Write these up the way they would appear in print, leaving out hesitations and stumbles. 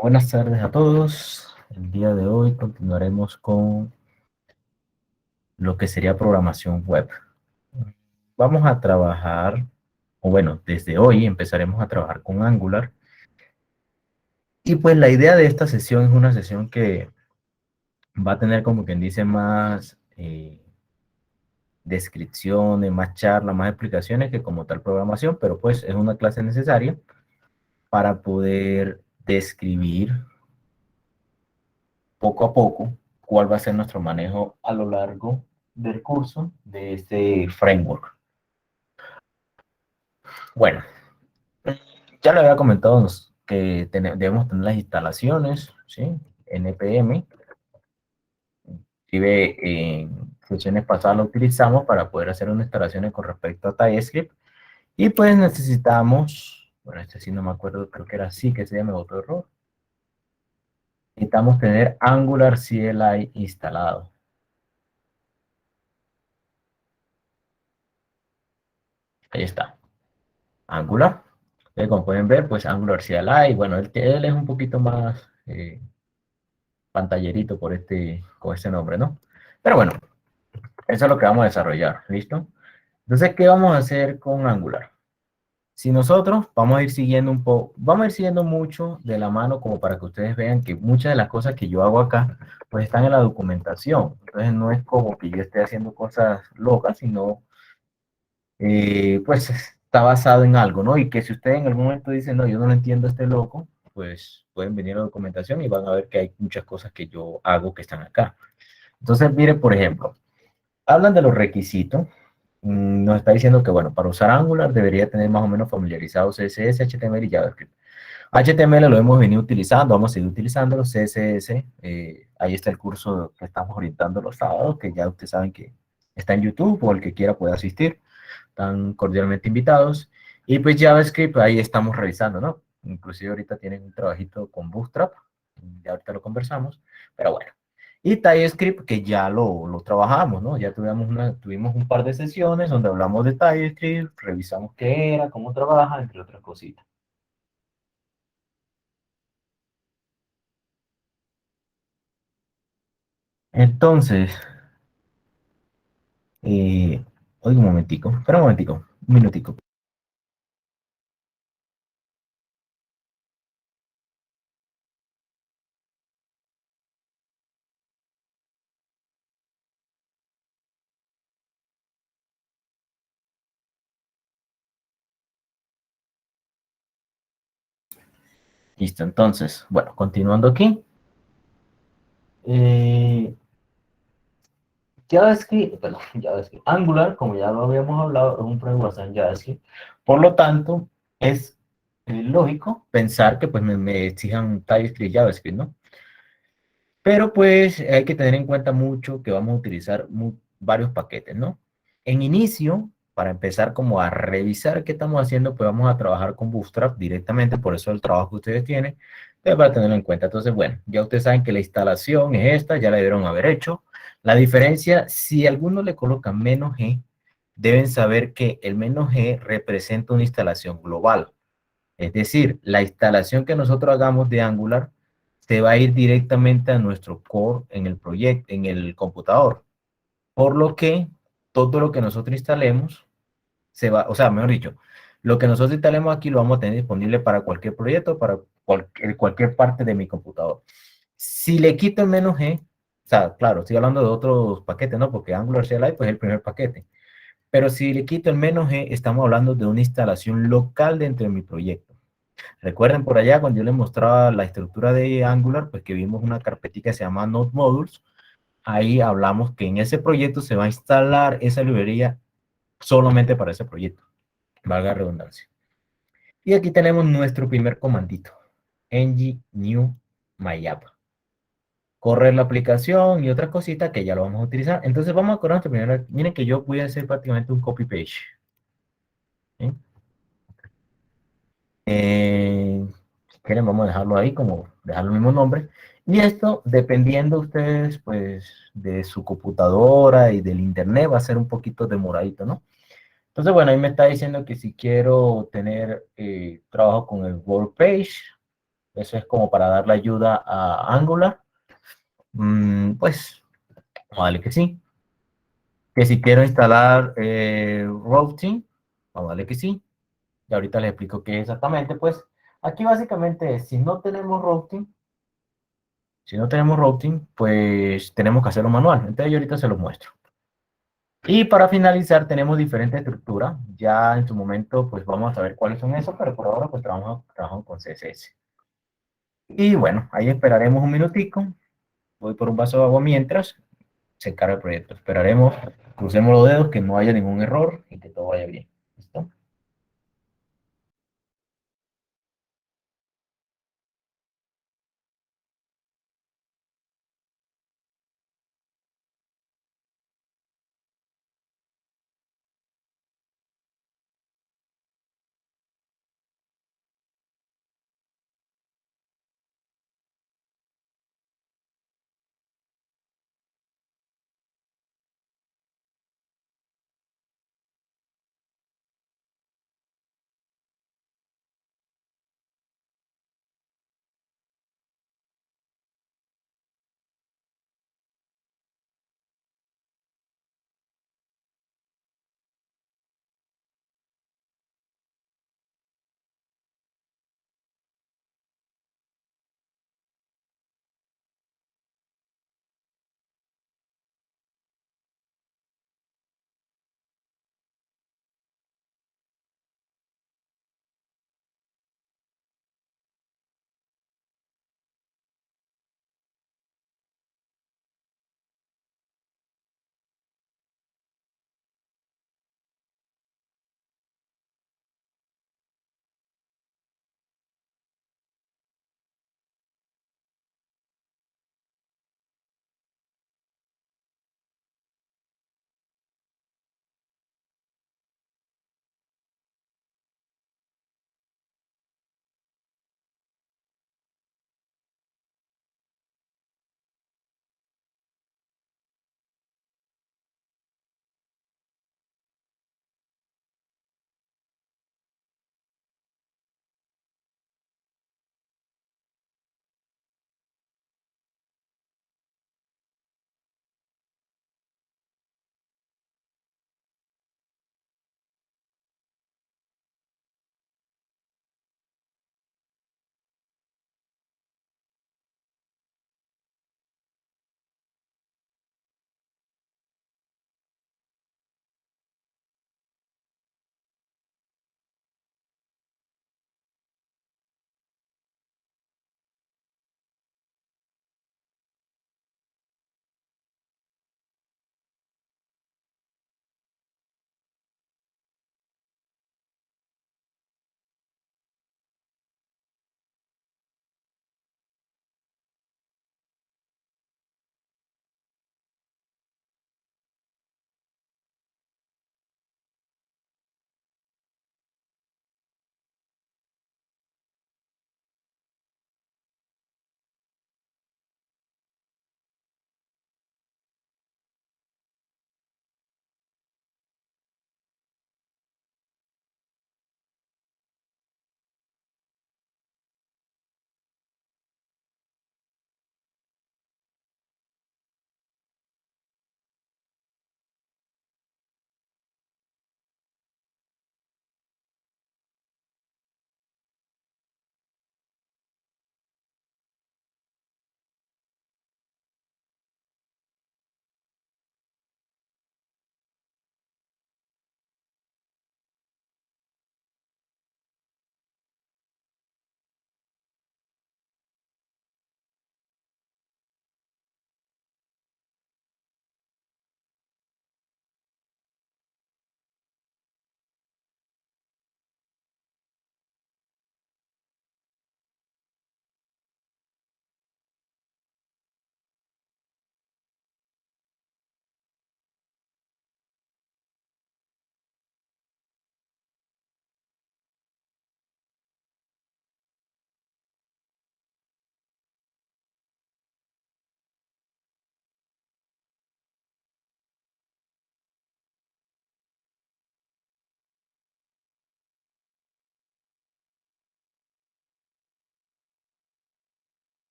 Buenas tardes a todos. El día de hoy continuaremos con lo que sería programación web. Vamos a trabajar, o bueno, desde hoy empezaremos a trabajar con Angular. Y pues la idea de esta sesión es una sesión que va a tener como quien dice más descripciones, más charlas, más explicaciones que como tal programación, pero pues es una clase necesaria para poder describir poco a poco cuál va a ser nuestro manejo a lo largo del curso de este framework. Bueno, ya le había comentado que debemos tener las instalaciones, ¿sí? NPM. En sesiones pasadas lo utilizamos para poder hacer unas instalaciones con respecto a TypeScript. Y pues necesitamos, bueno, este sí no me acuerdo, creo que era así que se llama otro error. Necesitamos tener Angular CLI instalado. Ahí está. Angular. Como pueden ver, pues Angular CLI, bueno, él es un poquito más pantallerito con este nombre, ¿no? Pero bueno, eso es lo que vamos a desarrollar, ¿listo? Entonces, ¿qué vamos a hacer con Angular? Si nosotros vamos a ir siguiendo un poco, vamos a ir siguiendo mucho de la mano como para que ustedes vean que muchas de las cosas que yo hago acá, pues están en la documentación. Entonces, no es como que yo esté haciendo cosas locas, sino pues está basado en algo, ¿no? Y que si ustedes en algún momento dicen, no, yo no lo entiendo este loco, pues pueden venir a la documentación y van a ver que hay muchas cosas que yo hago que están acá. Entonces, mire, por ejemplo, hablan de los requisitos. Nos está diciendo que, bueno, para usar Angular debería tener más o menos familiarizado CSS, HTML y JavaScript. HTML lo hemos venido utilizando, vamos a seguir utilizando CSS. Ahí está el curso que estamos orientando los sábados, que ya ustedes saben que está en YouTube o el que quiera puede asistir. Están cordialmente invitados. Y pues JavaScript, ahí estamos revisando, ¿no? Inclusive ahorita tienen un trabajito con Bootstrap, ya ahorita lo conversamos, pero bueno. Y TypeScript, que ya lo trabajamos, ¿no? Ya tuvimos un par de sesiones donde hablamos de TypeScript, revisamos qué era, cómo trabaja, entre otras cositas. Entonces, oiga un momentico, espera un momentico, un minutico. Listo, entonces, bueno, continuando aquí. Eh, JavaScript, perdón, JavaScript, Angular, como ya lo habíamos hablado, es un framework basado en JavaScript. Por lo tanto, es lógico pensar que pues me exijan TypeScript y JavaScript, ¿no? Pero pues hay que tener en cuenta mucho que vamos a utilizar varios paquetes, ¿no? En inicio, para empezar como a revisar qué estamos haciendo, pues vamos a trabajar con Bootstrap directamente, por eso el trabajo que ustedes tienen, para tenerlo en cuenta. Entonces, bueno, ya ustedes saben que la instalación es esta, ya la debieron haber hecho. La diferencia, si alguno le coloca menos G, deben saber que el menos G representa una instalación global. Es decir, la instalación que nosotros hagamos de Angular se va a ir directamente a nuestro core en el proyecto, en el computador. Por lo que todo lo que nosotros instalemos se va, o sea, mejor dicho, lo que nosotros instalemos aquí lo vamos a tener disponible para cualquier proyecto, para cualquier parte de mi computador. Si le quito el menos G, o sea, claro, estoy hablando de otros paquetes, ¿no? Porque Angular CLI pues, es el primer paquete. Pero si le quito el menos G, estamos hablando de una instalación local dentro de mi proyecto. Recuerden por allá cuando yo les mostraba la estructura de Angular, pues que vimos una carpetita que se llama Node Modules. Ahí hablamos que en ese proyecto se va a instalar esa librería solamente para ese proyecto. Valga la redundancia. Y aquí tenemos nuestro primer comandito. ng new myapp. Correr la aplicación y otras cositas que ya lo vamos a utilizar. Entonces vamos a correr nuestra primera. Miren que yo voy a hacer prácticamente un copy page. ¿Sí? Si quieren, vamos a dejarlo ahí, como dejar el mismo nombre. Y esto, dependiendo ustedes, pues, de su computadora y del internet, va a ser un poquito demoradito, ¿no? Entonces, bueno, ahí me está diciendo que si quiero tener trabajo con el World Page, Eso es como para darle ayuda a Angular. Pues, vamos a darle que sí. Que si quiero instalar routing, vamos a darle que sí. Y ahorita les explico qué es exactamente. Pues aquí básicamente es, si no tenemos routing, pues tenemos que hacerlo manual. Entonces yo ahorita se los muestro. Y para finalizar tenemos diferentes estructuras. Ya en su momento pues vamos a ver cuáles son esos, pero por ahora pues trabajamos con CSS. Y bueno, ahí esperaremos un minutico. Voy por un vaso de agua mientras se carga el proyecto. Esperaremos, crucemos los dedos, que no haya ningún error y que todo vaya bien. ¿Listo?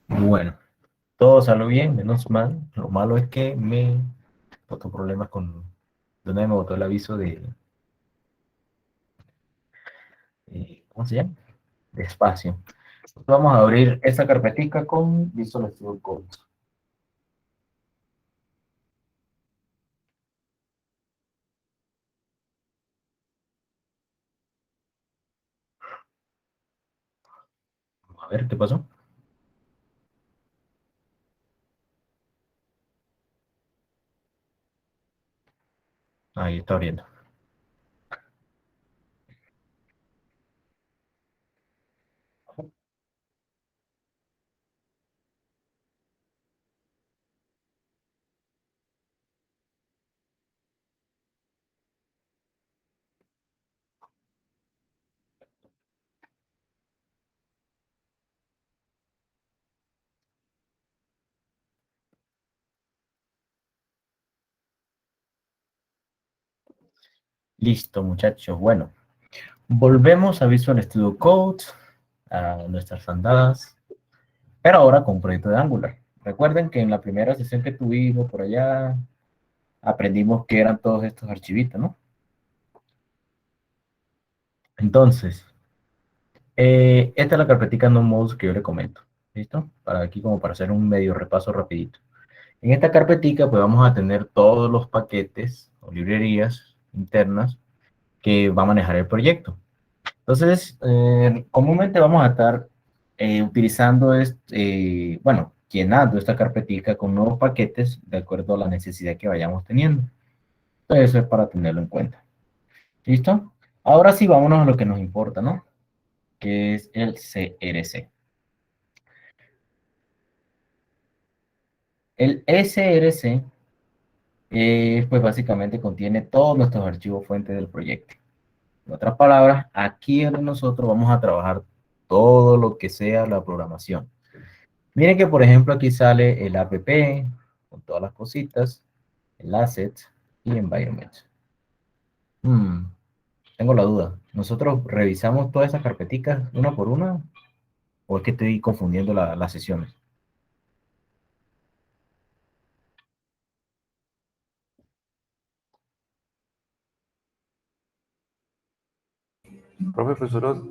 Bueno, todo salió bien, menos mal. Lo malo es que me botó problemas con... De una vez me botó el aviso de... ¿cómo se llama? De espacio. Vamos a abrir esta carpetica con Visual Studio Code. A ver, ¿qué pasó? Ahí está abriendo. Listo, muchachos. Bueno, volvemos a Visual Studio Code, a nuestras andadas, pero ahora con un proyecto de Angular. Recuerden que en la primera sesión que tuvimos por allá, aprendimos qué eran todos estos archivitos, ¿no? Entonces, esta es la carpetica no modes que yo le comento. ¿Listo? Para aquí como para hacer un medio repaso rapidito. En esta carpetica pues vamos a tener todos los paquetes o librerías internas que va a manejar el proyecto. Entonces, comúnmente vamos a estar utilizando, bueno, llenando esta carpetica con nuevos paquetes de acuerdo a la necesidad que vayamos teniendo. Entonces, eso es para tenerlo en cuenta. ¿Listo? Ahora sí, vámonos a lo que nos importa, ¿no? Que es el CRC. El SRC, pues básicamente contiene todos nuestros archivos fuentes del proyecto. En otras palabras, aquí es donde nosotros vamos a trabajar todo lo que sea la programación. Miren que, por ejemplo, aquí sale el app con todas las cositas, el asset y environment. Hmm, tengo la duda. ¿Nosotros revisamos todas esas carpeticas una por una o es que estoy confundiendo las sesiones? Profe, pues solo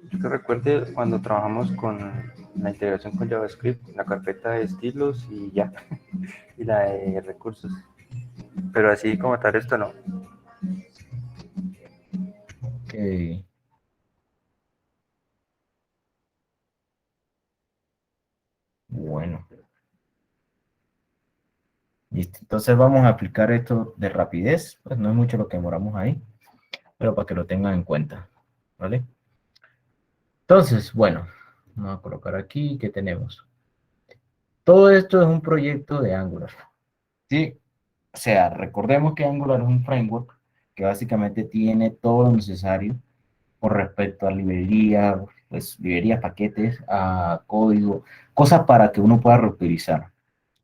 yo que recuerde cuando trabajamos con la integración con JavaScript, la carpeta de estilos y ya, y la de recursos. Pero así como tal esto no. Ok, bueno. Listo. Entonces vamos a aplicar esto de rapidez. Pues no es mucho lo que demoramos ahí, pero para que lo tengan en cuenta. ¿Vale? Entonces, bueno, vamos a colocar aquí, ¿qué tenemos? Todo esto es un proyecto de Angular. ¿Sí? O sea, recordemos que Angular es un framework que básicamente tiene todo lo necesario con respecto a librerías, pues librerías, paquetes, a código, cosas para que uno pueda reutilizar.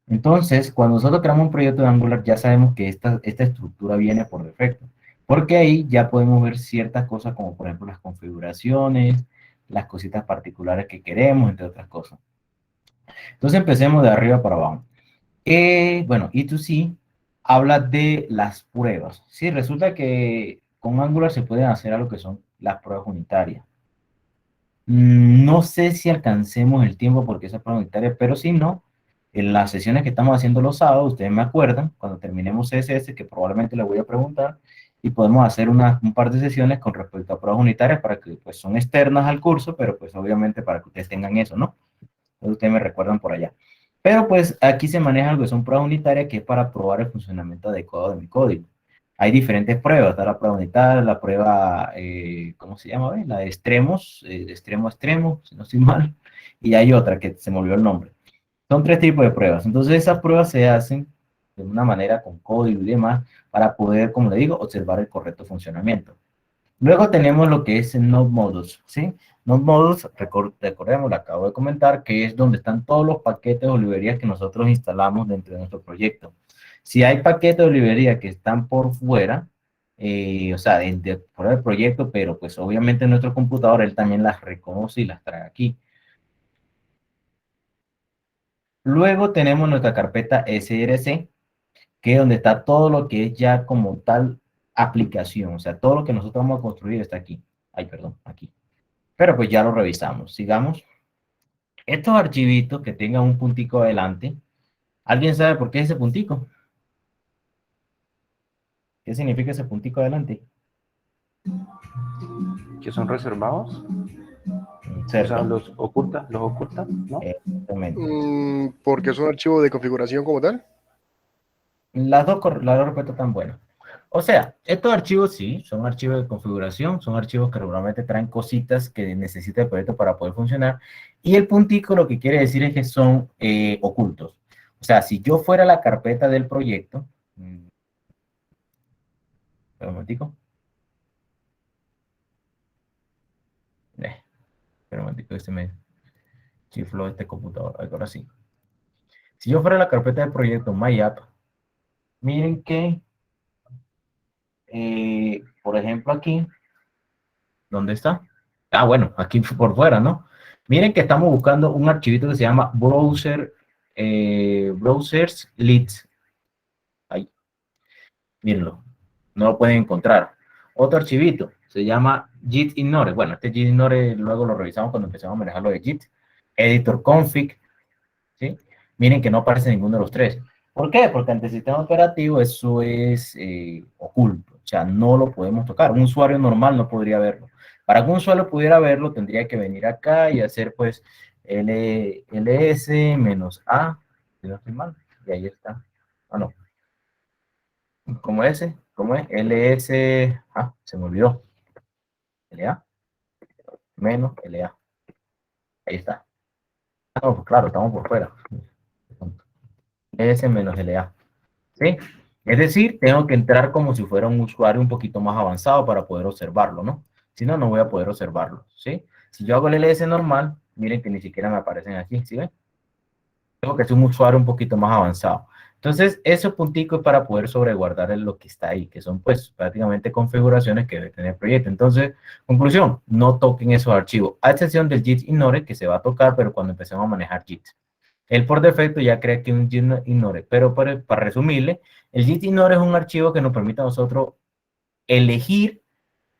Entonces, cuando nosotros creamos un proyecto de Angular, ya sabemos que esta estructura viene por defecto, porque ahí ya podemos ver ciertas cosas como por ejemplo las configuraciones, las cositas particulares que queremos, entre otras cosas. Entonces empecemos de arriba para abajo. Bueno, E2C habla de las pruebas. Sí, resulta que con Angular se pueden hacer algo que son las pruebas unitarias. No sé si alcancemos el tiempo porque esa prueba unitaria, pero si no, en las sesiones que estamos haciendo los sábados, ustedes me acuerdan, cuando terminemos CSS, que probablemente les voy a preguntar, y podemos hacer un par de sesiones con respecto a pruebas unitarias para que pues son externas al curso, pero pues obviamente para que ustedes tengan eso, ¿no? Ustedes me recuerdan por allá. Pero pues aquí se maneja algo que son pruebas unitarias, que es para probar el funcionamiento adecuado de mi código. Hay diferentes pruebas, está la prueba unitaria, la prueba, ¿cómo se llama? La de extremos, de extremo a extremo, si no estoy mal, y hay otra que se me olvidó el nombre. Son tres tipos de pruebas. Entonces esas pruebas se hacen de una manera con código y demás para poder, como le digo, observar el correcto funcionamiento. Luego tenemos lo que es el Node Modules, ¿sí? Node Modules, recordemos, lo acabo de comentar, que es donde están todos los paquetes o librerías que nosotros instalamos dentro de nuestro proyecto. Si hay paquetes o librerías que están por fuera, o sea, fuera del proyecto, pero pues obviamente nuestro computador, él también las reconoce y las trae aquí. Luego tenemos nuestra carpeta src, que es donde está todo lo que es ya como tal aplicación. O sea, todo lo que nosotros vamos a construir está aquí. Ay, perdón, aquí. Pero pues ya lo revisamos. Sigamos. Estos archivitos que tengan un puntico adelante, ¿alguien sabe por qué es ese puntico? ¿Qué significa ese puntico adelante? ¿Que son reservados? O sea, Cerca. los oculta, ¿no? Exactamente. Porque es un archivo de configuración como tal. Las dos respuestas están buenas. O sea, estos archivos sí, son archivos de configuración, son archivos que regularmente traen cositas que necesita el proyecto para poder funcionar. Y el puntico lo que quiere decir es que son ocultos. O sea, si yo fuera la carpeta del proyecto, un momentico. Espera un momentico, este me chifló este computador. Ahora sí. Si yo fuera la carpeta del proyecto MyApp, miren que, por ejemplo, aquí, ¿dónde está? Ah, bueno, aquí por fuera, ¿no? Miren que estamos buscando un archivito que se llama browsers leads. Ahí, mírenlo. No lo pueden encontrar. Otro archivito se llama git ignore. Bueno, este git ignore luego lo revisamos cuando empezamos a manejar lo de git. Editor config, ¿sí? Miren que no aparece ninguno de los tres. ¿Por qué? Porque ante el sistema operativo eso es oculto. O sea, no lo podemos tocar. Un usuario normal no podría verlo. Para que un usuario pudiera verlo, tendría que venir acá y hacer pues ls-a, si no estoy mal, y ahí está. Ah, no. ¿Cómo es ese? ¿Cómo es? ls, se me olvidó. la menos la. Ahí está. No, pues claro, estamos por fuera. ls menos la. ¿Sí? Es decir, tengo que entrar como si fuera un usuario un poquito más avanzado para poder observarlo, ¿no? Si no, no voy a poder observarlo, ¿sí? Si yo hago el ls normal, miren que ni siquiera me aparecen aquí, ¿sí ven? Tengo que ser un usuario un poquito más avanzado. Entonces, ese puntico es para poder sobreguardar lo que está ahí, que son pues prácticamente configuraciones que debe tener el proyecto. Entonces, conclusión, no toquen esos archivos, a excepción del git ignore, que se va a tocar, pero cuando empecemos a manejar git. Él por defecto ya crea que un git ignore, pero para resumirle, el git ignore es un archivo que nos permite a nosotros elegir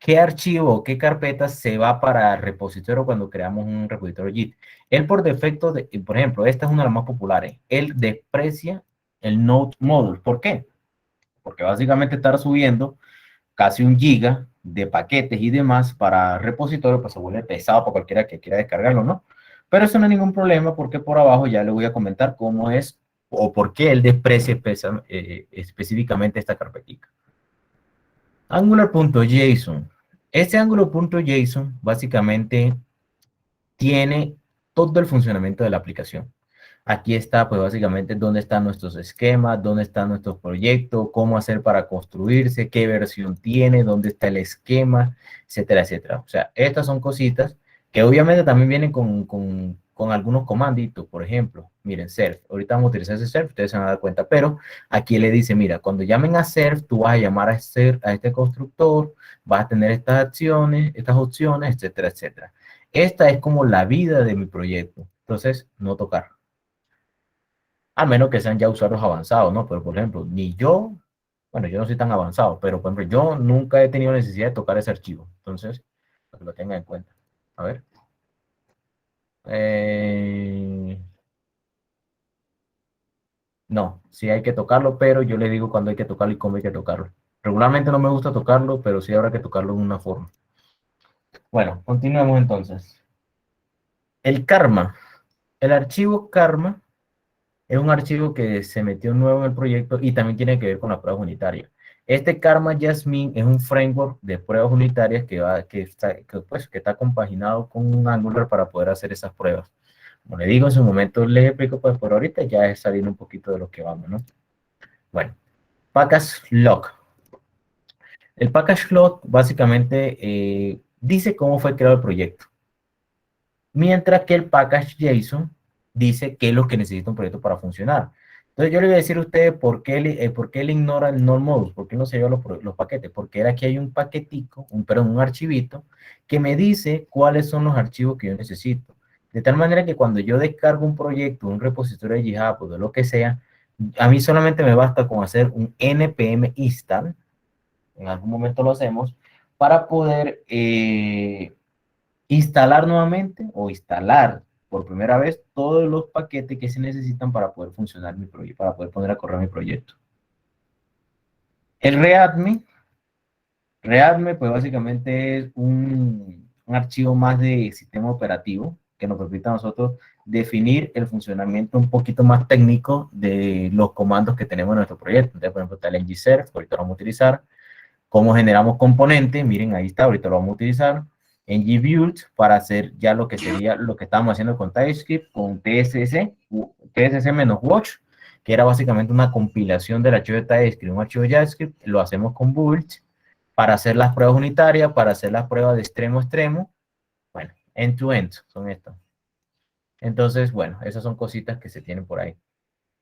qué archivo o qué carpeta se va para el repositorio cuando creamos un repositorio Git. Él por defecto, por ejemplo, esta es una de las más populares, él desprecia el node module. ¿Por qué? Porque básicamente estar subiendo casi 1 GB de paquetes y demás para repositorio, pues se vuelve pesado para cualquiera que quiera descargarlo, ¿no? Pero eso no es ningún problema porque por abajo ya le voy a comentar cómo es o por qué él desprecia específicamente esta carpetita. Angular.json. Este Angular.json básicamente tiene todo el funcionamiento de la aplicación. Aquí está, pues básicamente, dónde están nuestros esquemas, dónde están nuestros proyectos, cómo hacer para construirse, qué versión tiene, dónde está el esquema, etcétera, etcétera. O sea, estas son cositas que obviamente también vienen con algunos comanditos. Por ejemplo, miren, serve. Ahorita vamos a utilizar ese serve, ustedes se van a dar cuenta, pero aquí le dice, mira, cuando llamen a serve, tú vas a llamar a este constructor, vas a tener estas acciones, estas opciones, etcétera, etcétera. Esta es como la vida de mi proyecto. Entonces, no tocar. A menos que sean ya usuarios avanzados, ¿no? Pero, por ejemplo, ni yo, bueno, yo no soy tan avanzado, pero, por ejemplo, yo nunca he tenido necesidad de tocar ese archivo. Entonces, para que lo tengan en cuenta. A ver. No, sí hay que tocarlo, pero yo le digo cuando hay que tocarlo y cómo hay que tocarlo. Regularmente no me gusta tocarlo, pero sí habrá que tocarlo de una forma. Bueno, continuemos entonces. El karma. El archivo karma es un archivo que se metió nuevo en el proyecto y también tiene que ver con las pruebas unitarias. Este Karma Jasmine es un framework de pruebas unitarias que está compaginado con un Angular para poder hacer esas pruebas. Como le digo, en su momento les explico, pues por ahorita ya es salir un poquito de lo que vamos, ¿no? Bueno, package log. El package log básicamente dice cómo fue creado el proyecto. Mientras que el package JSON dice qué es lo que necesita un proyecto para funcionar. Entonces yo le voy a decir a ustedes por qué él ignora el node module, por qué no se lleva los paquetes, porque era que hay un paquetico, un archivito, que me dice cuáles son los archivos que yo necesito. De tal manera que cuando yo descargo un proyecto, un repositorio de GitHub o de lo que sea, a mí solamente me basta con hacer un npm install, en algún momento lo hacemos, para poder instalar nuevamente o instalar por primera vez todos los paquetes que se necesitan para poder funcionar mi proyecto, para poder poner a correr mi proyecto. El README pues básicamente es un archivo más de sistema operativo que nos permite a nosotros definir el funcionamiento un poquito más técnico de los comandos que tenemos en nuestro proyecto. Entonces, por ejemplo, está el ngserf, ahorita lo vamos a utilizar. Cómo generamos componentes, miren, ahí está, ahorita lo vamos a utilizar. ngbuild para hacer ya lo que sería lo que estábamos haciendo con TypeScript, con TSS-watch, que era básicamente una compilación del archivo de TypeScript, un archivo de JavaScript, lo hacemos con build para hacer las pruebas unitarias, para hacer las pruebas de extremo a extremo, bueno, end-to-end son estas. Entonces, bueno, esas son cositas que se tienen por ahí.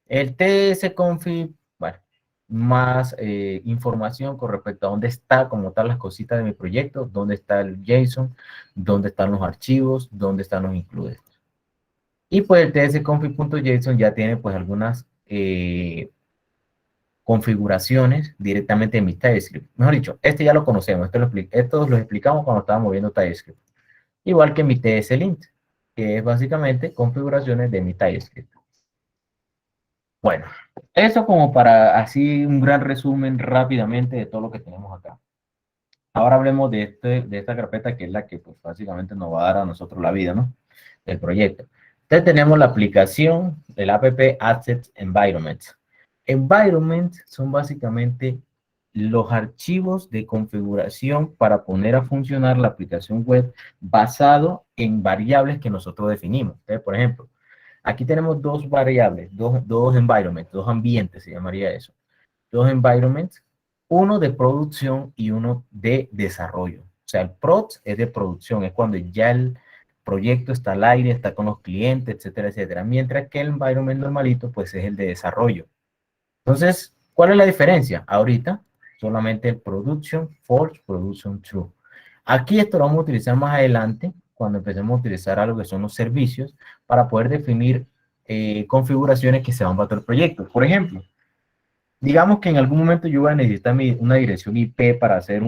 El tsconfig, bueno, más información con respecto a dónde está como tal las cositas de mi proyecto, dónde está el JSON, dónde están los archivos, dónde están los includes. Y pues el tsconfig.json ya tiene pues algunas configuraciones directamente en mi TypeScript. Mejor dicho, este ya lo conocemos, esto lo explicamos cuando estábamos viendo TypeScript. Igual que mi tslint, que es básicamente configuraciones de mi TypeScript. Bueno, eso como para así un gran resumen rápidamente de todo lo que tenemos acá. Ahora hablemos de esta carpeta que es la que pues básicamente nos va a dar a nosotros la vida, ¿no? Del proyecto. Entonces tenemos la aplicación del app Assets Environment. Environment son básicamente los archivos de configuración para poner a funcionar la aplicación web basado en variables que nosotros definimos. Entonces, por ejemplo, aquí tenemos dos variables, dos environments, dos ambientes, se llamaría eso. Dos environments, uno de producción y uno de desarrollo. O sea, el prod es de producción, es cuando ya el proyecto está al aire, está con los clientes, etcétera, etcétera. Mientras que el environment normalito, pues es el de desarrollo. Entonces, ¿cuál es la diferencia? Ahorita, solamente el production, false, production, true. Aquí esto lo vamos a utilizar más adelante, cuando empecemos a utilizar algo que son los servicios, para poder definir configuraciones que se van para todo el proyecto. Por ejemplo, digamos que en algún momento yo voy a necesitar una dirección IP para hacer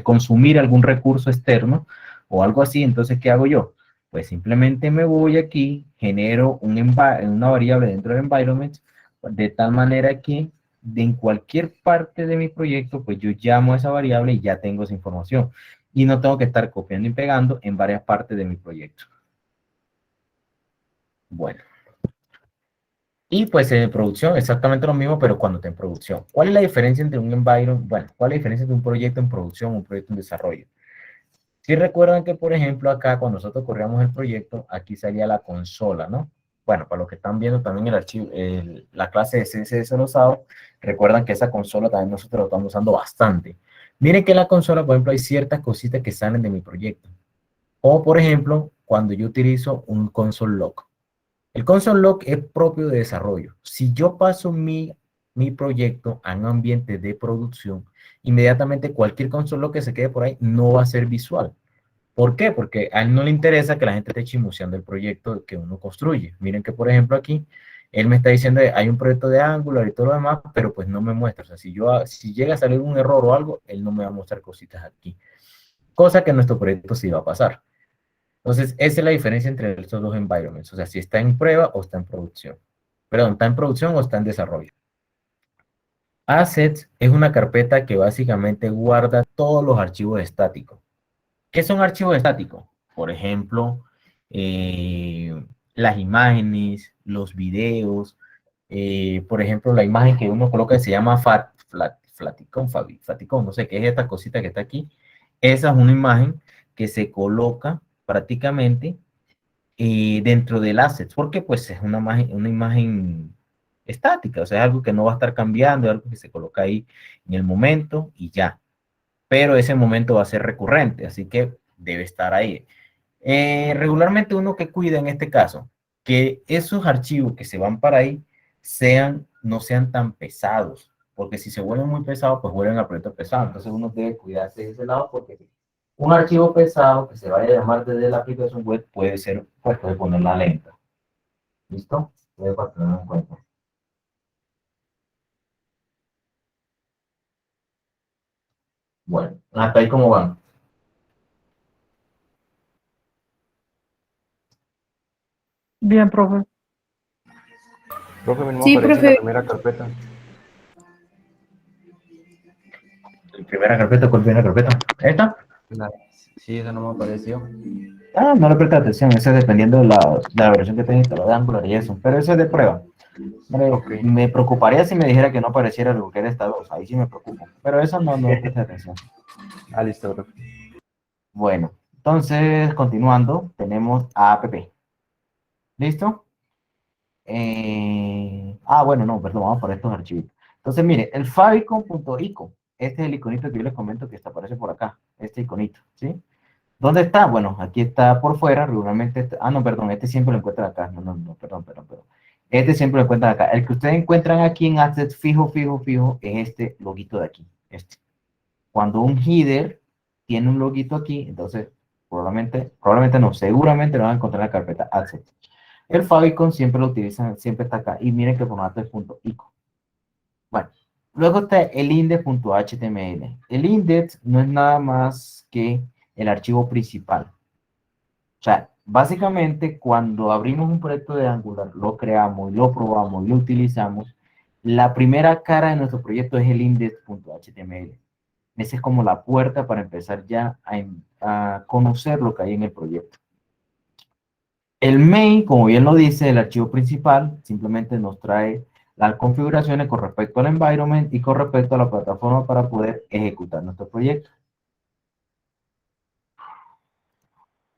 consumir algún recurso externo o algo así. Entonces, ¿qué hago yo? Pues simplemente me voy aquí, genero una variable dentro del environment, de tal manera que en cualquier parte de mi proyecto, pues yo llamo a esa variable y ya tengo esa información. Y no tengo que estar copiando y pegando en varias partes de mi proyecto. Bueno. Y pues en producción, exactamente lo mismo, pero cuando está en producción. ¿Cuál es la diferencia entre un environment? Bueno, ¿cuál es la diferencia entre un proyecto en producción y un proyecto en desarrollo? Si recuerdan que, por ejemplo, acá cuando nosotros corríamos el proyecto, aquí salía la consola, ¿no? Bueno, para los que están viendo también el archivo, la clase de CSS Rosado, recuerdan que esa consola también nosotros la estamos usando bastante. Miren que en la consola, por ejemplo, hay ciertas cositas que salen de mi proyecto. O, por ejemplo, cuando yo utilizo un console log. El console log es propio de desarrollo. Si yo paso mi proyecto a un ambiente de producción, inmediatamente cualquier console log que se quede por ahí no va a ser visual. ¿Por qué? Porque a él no le interesa que la gente esté chismoseando el proyecto que uno construye. Miren que, por ejemplo, aquí, él me está diciendo, hay un proyecto de Angular y todo lo demás, pero pues no me muestra. O sea, si llega a salir un error o algo, él no me va a mostrar cositas aquí. Cosa que en nuestro proyecto sí va a pasar. Entonces, esa es la diferencia entre estos dos environments. O sea, si está en prueba o está en producción. Perdón, está en producción o está en desarrollo. Assets es una carpeta que básicamente guarda todos los archivos estáticos. ¿Qué son archivos estáticos? Por ejemplo, las imágenes, los videos, por ejemplo, la imagen que uno coloca que se llama Flaticon, no sé qué es esta cosita que está aquí. Esa es una imagen que se coloca prácticamente dentro del asset, porque pues es una imagen estática, o sea, es algo que no va a estar cambiando, es algo que se coloca ahí en el momento y ya. Pero ese momento va a ser recurrente, así que debe estar ahí. Regularmente uno que cuida en este caso, que esos archivos que se van para ahí no sean tan pesados, porque si se vuelven muy pesados, pues vuelven a proyecto pesado. Entonces uno debe cuidarse de ese lado porque Un archivo pesado que se vaya a llamar desde la aplicación web puede ser, pues puede ponerla lenta. ¿Listo? Puede para tenerlo en cuenta. Bueno, hasta ahí cómo van. Bien, profe. Profe, a mí no me Sí, aparece la profe. primera carpeta. La primera carpeta, ¿cuál primera carpeta? ¿Esta? La- Sí, esa no me apareció. Ah, no le presta atención, eso es dependiendo de la versión que tenga instalada de Angular y eso. Pero eso es de prueba. Ok. Me preocuparía si me dijera que no apareciera lo que era esta 2. Ahí sí me preocupo. Pero eso no le presta atención. Ah, listo, profe. Bueno, entonces, continuando, tenemos app. ¿Listo? Bueno, no, perdón, vamos por estos archivos. Entonces, mire, el favicon.ico, este es el iconito que yo les comento que aparece por acá, este iconito, ¿sí? ¿Dónde está? Bueno, aquí está por fuera, regularmente, no, perdón, este siempre lo encuentran acá, no, perdón. Este siempre lo encuentran acá. El que ustedes encuentran aquí en Assets fijo, es este loguito de aquí, este. Cuando un header tiene un loguito aquí, entonces probablemente no, seguramente lo van a encontrar en la carpeta Assets. El favicon siempre lo utilizan, siempre está acá. Y miren que el formato es .ico. Bueno, luego está el index.html. El index no es nada más que el archivo principal. O sea, básicamente cuando abrimos un proyecto de Angular, lo creamos, lo probamos, lo utilizamos, la primera cara de nuestro proyecto es el index.html. Esa es como la puerta para empezar ya a conocer lo que hay en el proyecto. El main, como bien lo dice, el archivo principal, simplemente nos trae las configuraciones con respecto al environment y con respecto a la plataforma para poder ejecutar nuestro proyecto.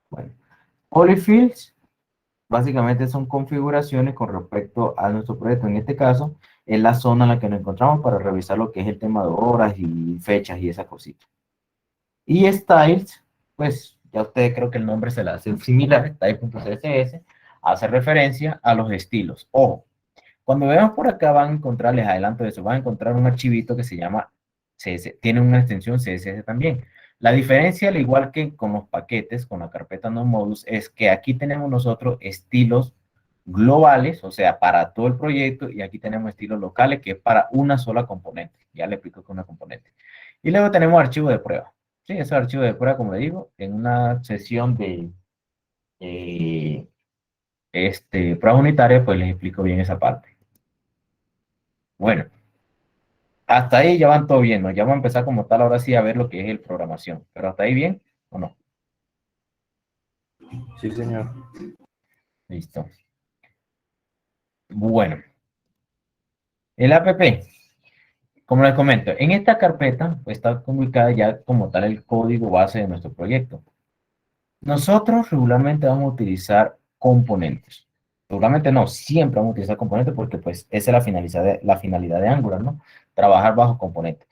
Bueno, polyfills básicamente son configuraciones con respecto a nuestro proyecto. En este caso, es la zona en la que nos encontramos para revisar lo que es el tema de horas y fechas y esa cosita. Y styles, pues ya ustedes creo que el nombre se le hace similar, style.css, hace referencia a los estilos. Ojo, cuando veamos por acá van a encontrar, les adelanto eso, van a encontrar un archivito que se llama CSS, tiene una extensión CSS también. La diferencia, al igual que con los paquetes, con la carpeta no modus, es que aquí tenemos nosotros estilos globales, o sea, para todo el proyecto, y aquí tenemos estilos locales, que es para una sola componente. Ya le explico que es una componente. Y luego tenemos archivo de prueba. Sí, ese archivo de prueba, como le digo, en una sesión de prueba unitaria, pues les explico bien esa parte. Bueno, hasta ahí ya van todo bien, ¿no? Ya vamos a empezar como tal ahora sí a ver lo que es el programación. Pero hasta ahí bien o no. Sí, señor. Listo. Bueno, el app, como les comento, en esta carpeta pues, está ubicada ya como tal el código base de nuestro proyecto. Nosotros regularmente vamos a utilizar componentes. Regularmente no, siempre vamos a utilizar componentes porque pues esa es la finalidad de Angular, ¿no? Trabajar bajo componentes.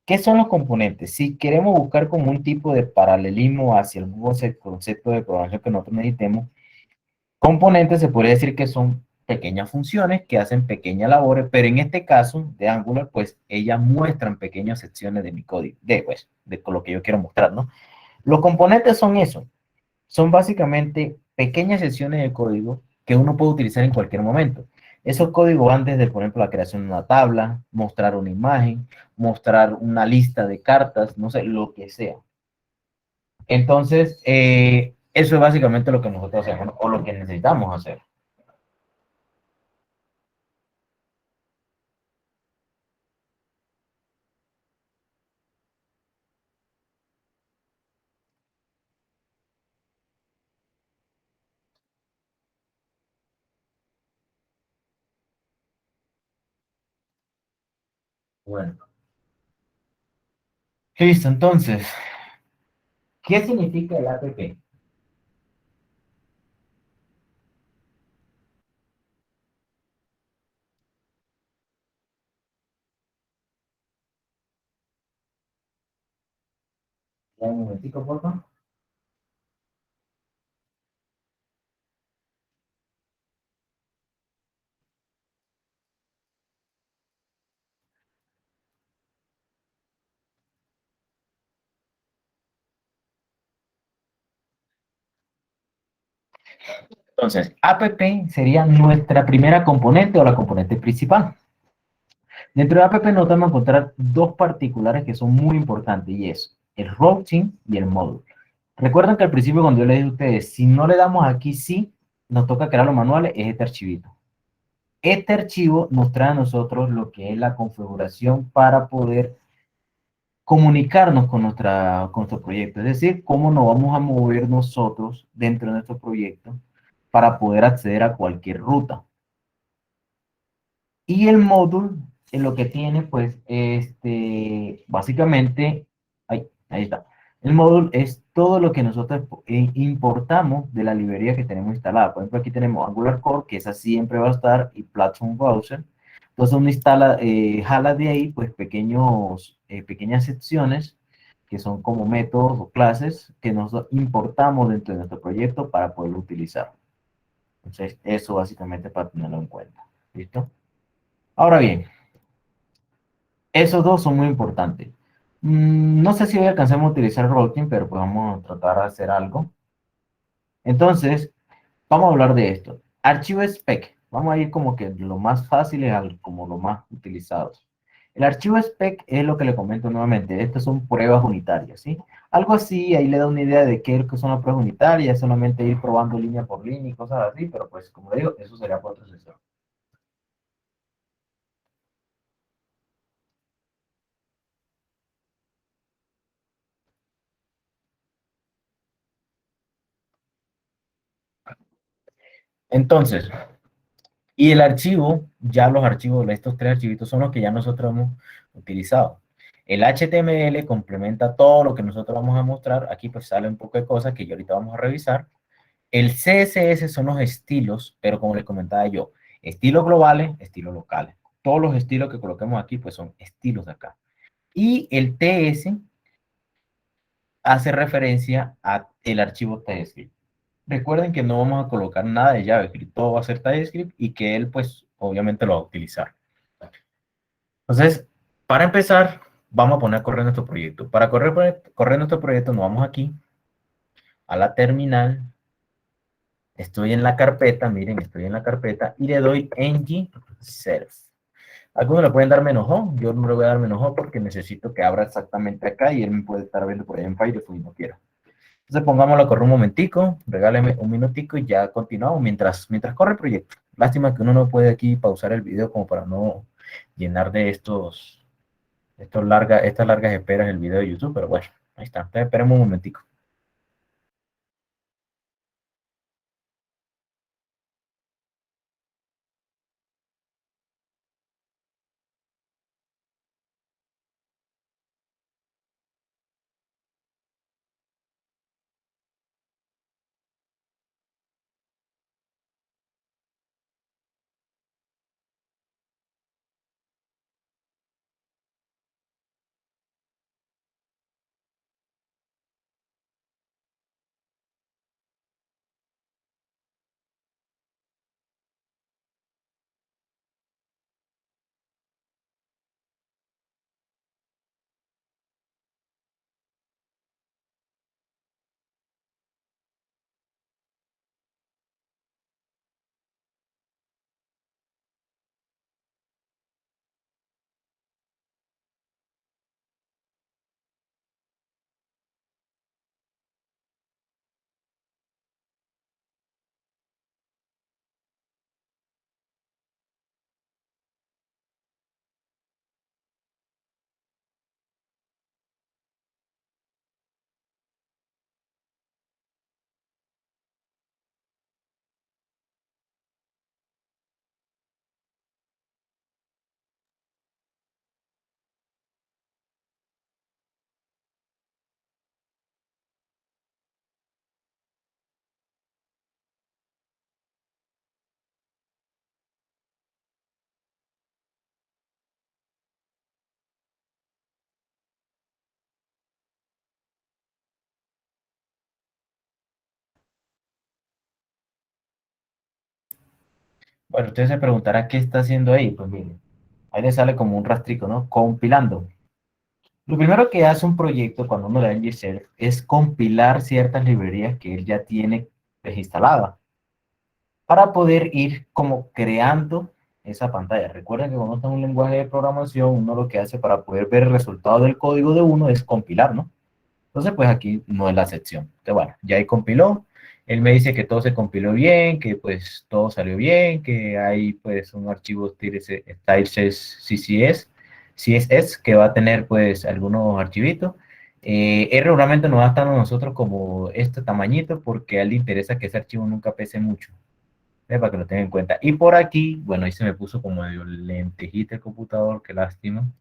¿Qué son los componentes? Si queremos buscar como un tipo de paralelismo hacia el concepto de programación que nosotros necesitemos, componentes se podría decir que son pequeñas funciones que hacen pequeñas labores, pero en este caso de Angular, pues ellas muestran pequeñas secciones de mi código, de lo que yo quiero mostrar, ¿no? Los componentes son eso, son básicamente pequeñas secciones de código que uno puede utilizar en cualquier momento. Esos códigos van desde, por ejemplo, la creación de una tabla, mostrar una imagen, mostrar una lista de cartas, no sé, lo que sea. Entonces, eso es básicamente lo que nosotros hacemos, ¿no? O lo que necesitamos hacer. Bueno, listo, entonces, ¿qué significa el app? Ya un momentico, por favor. Entonces, app sería nuestra primera componente o la componente principal. Dentro de app nos vamos a encontrar dos particulares que son muy importantes y es el routing y el módulo. Recuerden que al principio cuando yo les dije a ustedes, si no le damos aquí sí, nos toca crear los manuales, es este archivito. Este archivo nos trae a nosotros lo que es la configuración para poder comunicarnos con nuestro proyecto. Es decir, cómo nos vamos a mover nosotros dentro de nuestro proyecto para poder acceder a cualquier ruta. Y el módulo, en lo que tiene, pues, básicamente, ahí está. El módulo es todo lo que nosotros importamos de la librería que tenemos instalada. Por ejemplo, aquí tenemos Angular Core, que esa siempre va a estar, y Platform Browser. Entonces uno instala, jala de ahí, pues, pequeñas secciones que son como métodos o clases que nosotros importamos dentro de nuestro proyecto para poderlo utilizar. Entonces, eso básicamente para tenerlo en cuenta. ¿Listo? Ahora bien, esos dos son muy importantes. No sé si hoy alcancemos a utilizar routing, pero pues vamos a tratar de hacer algo. Entonces, vamos a hablar de esto. Archivo spec. Vamos a ir como que de lo más fáciles al como lo más utilizados. El archivo spec es lo que le comento nuevamente. Estas son pruebas unitarias, ¿sí? Algo así, ahí le da una idea de qué son las pruebas unitarias, solamente ir probando línea por línea y cosas así, pero pues como le digo, eso sería para otra sesión. Entonces, y el archivo, ya los archivos, estos tres archivitos son los que ya nosotros hemos utilizado. El HTML complementa todo lo que nosotros vamos a mostrar. Aquí pues sale un poco de cosas que yo ahorita vamos a revisar. El CSS son los estilos, pero como les comentaba yo, estilos globales, estilos locales. Todos los estilos que coloquemos aquí pues son estilos de acá. Y el TS hace referencia a el archivo TypeScript. Recuerden que no vamos a colocar nada de JavaScript, todo va a ser TypeScript y que él, pues, obviamente lo va a utilizar. Entonces, para empezar, vamos a poner a correr nuestro proyecto. Para correr nuestro proyecto, nos vamos aquí a la terminal. Estoy en la carpeta, miren, estoy en la carpeta y le doy ng self. Algunos le pueden dar menos O, yo no le voy a dar menos O porque necesito que abra exactamente acá y él me puede estar viendo por ahí en Firefox y no quiero. Entonces pongámoslo a correr un momentico, regáleme un minutico y ya continuamos mientras corre el proyecto. Lástima que uno no puede aquí pausar el video como para no llenar de estas largas esperas el video de YouTube, pero bueno, ahí está. Entonces, esperemos un momentico. Bueno, ustedes se preguntarán qué está haciendo ahí. Pues miren, ahí le sale como un rastrico, ¿no? Compilando. Lo primero que hace un proyecto cuando uno le da ingserf es compilar ciertas librerías que él ya tiene instaladas. para poder ir como creando esa pantalla. Recuerden que cuando está en un lenguaje de programación, uno lo que hace para poder ver el resultado del código de uno es compilar, ¿no? Entonces, pues aquí no es la sección. Entonces, bueno, ya ahí compiló. Él me dice que todo se compiló bien, que pues todo salió bien, que hay pues un archivo styles.css, CSS, que va a tener pues algunos archivitos. Él regularmente nos va a estar a nosotros como este tamañito porque a él le interesa que ese archivo nunca pese mucho. Para que lo tengan en cuenta. Y por aquí, bueno, ahí se me puso como medio lentejita el computador, qué lástima.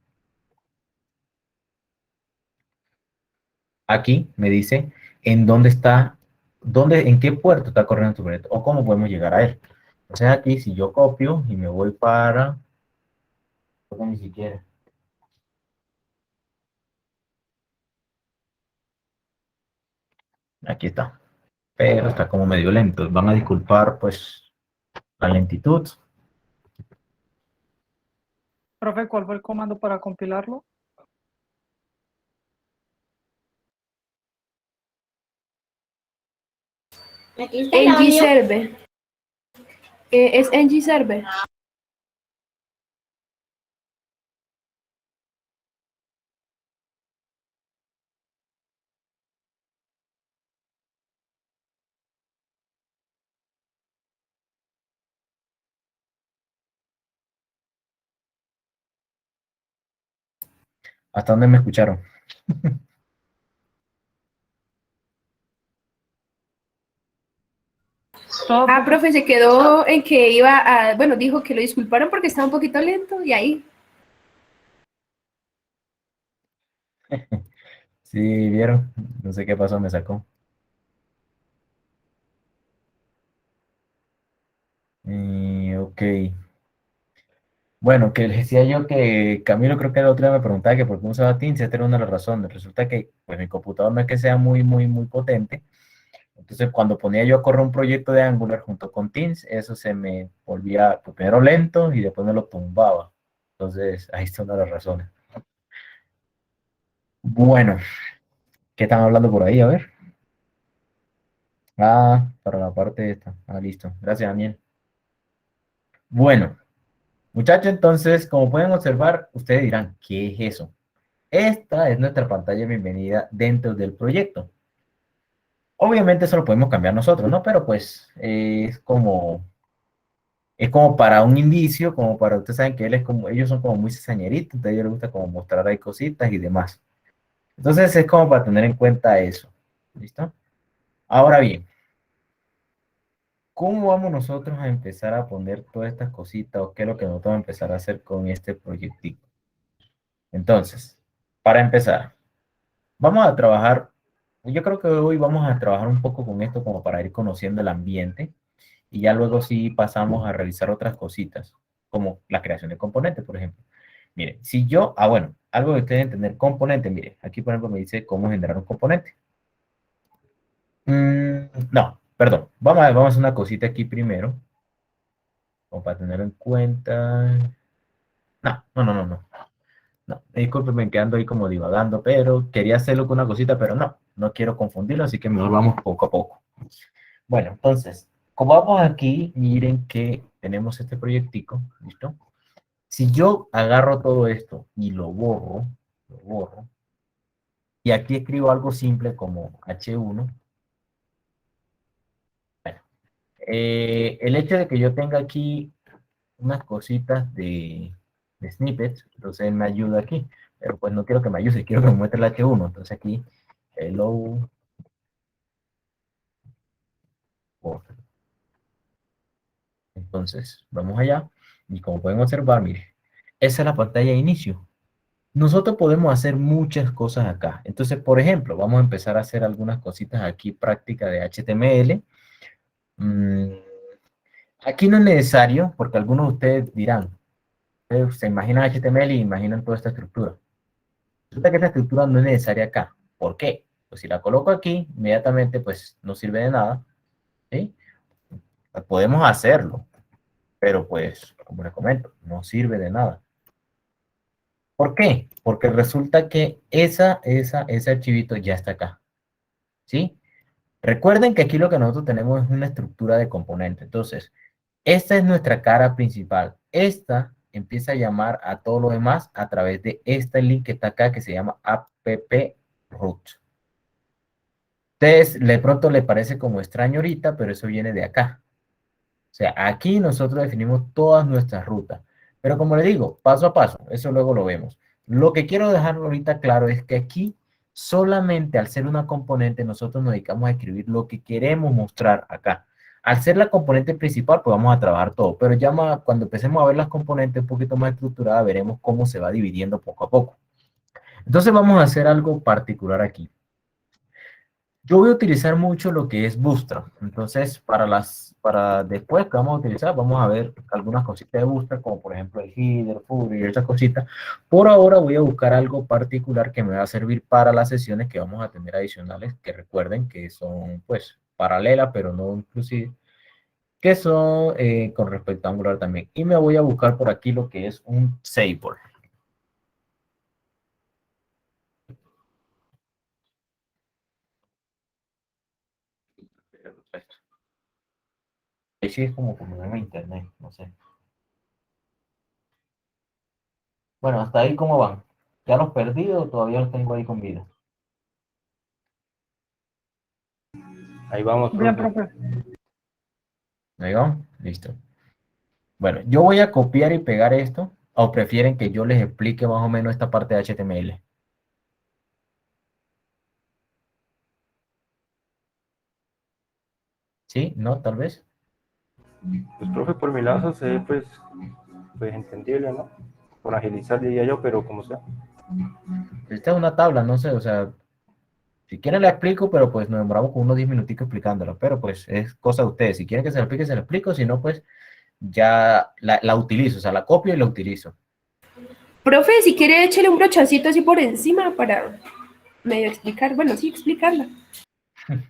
Aquí me dice en dónde está, en qué puerto está corriendo tu proyecto o cómo podemos llegar a él. Entonces aquí, si yo copio y me voy para, no, ni siquiera, aquí está, pero está como medio lento. Van a disculpar, pues, la lentitud. Profe, ¿cuál fue el comando para compilarlo? ngserver. Es ngserver. ¿Hasta dónde me escucharon? Todo, Ah, profe, se quedó en que iba a, bueno, dijo que lo disculparon porque estaba un poquito lento y ahí. Sí, vieron, no sé qué pasó, me sacó. Ok. Bueno, que les decía yo que Camilo creo que el otro día me preguntaba que por qué usaba Teams, esta era una de las razones. Resulta que pues mi computador no es que sea muy potente. Entonces cuando ponía yo a correr un proyecto de Angular junto con Teams, eso se me volvía pues, primero lento y después me lo tumbaba. Entonces ahí está una de las razones. Bueno, ¿qué están hablando por ahí? A ver. Ah, para la parte esta. Ah, listo. Gracias, Daniel. Bueno, muchachos, entonces, como pueden observar, ustedes dirán, ¿qué es eso? Esta es nuestra pantalla de bienvenida dentro del proyecto. Obviamente eso lo podemos cambiar nosotros, ¿no? Pero pues es como para un indicio, como para, ustedes saben que él es como, ellos son como muy cizañeritos, entonces a ellos les gusta como mostrar ahí cositas y demás. Entonces es como para tener en cuenta eso. ¿Listo? Ahora bien, ¿cómo vamos nosotros a empezar a poner todas estas cositas o qué es lo que nosotros vamos a empezar a hacer con este proyectito? Entonces, para empezar, vamos a trabajar, yo creo que hoy vamos a trabajar un poco con esto como para ir conociendo el ambiente y ya luego sí pasamos a realizar otras cositas, como la creación de componentes, por ejemplo. Mire, si yo, bueno, algo que ustedes deben tener componente, mire, aquí por ejemplo me dice cómo generar un componente. No, perdón, vamos a hacer una cosita aquí primero, como para tener en cuenta. No, discúlpenme que ando ahí como divagando, pero quería hacerlo con una cosita, pero no quiero confundirlo, así que mejor vamos poco a poco. Bueno, entonces, como vamos aquí, miren que tenemos este proyectico, ¿listo? Si yo agarro todo esto y lo borro, y aquí escribo algo simple como H1, bueno, el hecho de que yo tenga aquí unas cositas de snippets, entonces me ayuda aquí, pero pues no quiero que me ayude, quiero que me muestre el H1, entonces aquí, hello, world. Entonces, vamos allá, y como pueden observar, mire, esa es la pantalla de inicio. Nosotros podemos hacer muchas cosas acá. Entonces, por ejemplo, vamos a empezar a hacer algunas cositas aquí práctica de HTML. Mm, Aquí no es necesario, porque algunos de ustedes dirán, se imaginan HTML y imaginan toda esta estructura. Resulta que esta estructura no es necesaria acá. ¿Por qué? Pues si la coloco aquí, inmediatamente pues no sirve de nada. ¿Sí? Pues podemos hacerlo, pero pues, como les comento, no sirve de nada. ¿Por qué? Porque resulta que ese archivito ya está acá. ¿Sí? Recuerden que aquí lo que nosotros tenemos es una estructura de componentes. Entonces, esta es nuestra cara principal. Esta empieza a llamar a todo lo demás a través de este link que está acá que se llama app root. Entonces, de pronto le parece como extraño ahorita, pero eso viene de acá. O sea, aquí nosotros definimos todas nuestras rutas. Pero como le digo, paso a paso, eso luego lo vemos. Lo que quiero dejarlo ahorita claro es que aquí solamente al ser una componente nosotros nos dedicamos a escribir lo que queremos mostrar acá. Al ser la componente principal, pues vamos a trabajar todo. Pero ya más, cuando empecemos a ver las componentes un poquito más estructuradas, veremos cómo se va dividiendo poco a poco. Entonces vamos a hacer algo particular aquí. Yo voy a utilizar mucho lo que es Bootstrap. Entonces, para después que vamos a utilizar, vamos a ver algunas cositas de Bootstrap, como por ejemplo el header, footer y esas cositas. Por ahora voy a buscar algo particular que me va a servir para las sesiones que vamos a tener adicionales, que recuerden que son, pues, paralelas, pero no inclusive, que son con respecto a Angular también. Y me voy a buscar por aquí lo que es un Sable. Ahí sí es como en internet, no sé. Bueno, hasta ahí cómo van. ¿Ya los perdí o todavía los tengo ahí con vida? Ahí vamos, Bien, profe. profe. ¿Ahí van? Listo. Bueno, yo voy a copiar y pegar esto, o prefieren que yo les explique más o menos esta parte de HTML. ¿Sí? ¿No? Tal vez. Pues, profe, por mi lado se ve, pues entendible, ¿no? Por agilizar, diría yo, pero como sea. Esta es una tabla, no sé, o sea, si quieren la explico, pero pues nos demoramos con unos 10 minuticos explicándola, pero pues es cosa de ustedes. Si quieren que se la explico, si no, pues ya la utilizo, o sea, la copio y la utilizo. Profe, si quiere, échele un brochancito así por encima para medio explicar. Bueno, sí, explicarla.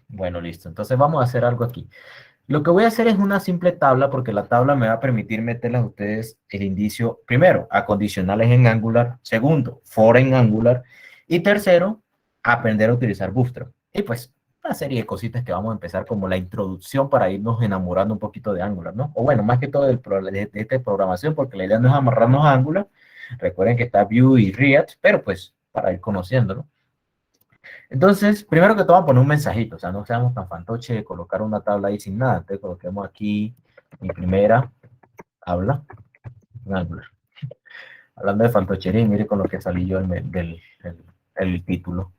Bueno, listo. Entonces vamos a hacer algo aquí. Lo que voy a hacer es una simple tabla porque la tabla me va a permitir meterles a ustedes el indicio, primero, a condicionales en Angular, segundo, for en Angular, y tercero, aprender a utilizar Bootstrap. Y pues una serie de cositas que vamos a empezar como la introducción para irnos enamorando un poquito de Angular, ¿no? O bueno, más que todo de esta programación, porque la idea no es amarrarnos a Angular. Recuerden que está Vue y React, pero pues para ir conociéndolo. Entonces, primero que todo, vamos a poner un mensajito, o sea, no seamos tan fantoche de colocar una tabla ahí sin nada. Entonces, coloquemos aquí mi primera tabla en Angular. Hablando de fantochería, mire con lo que salí yo el título.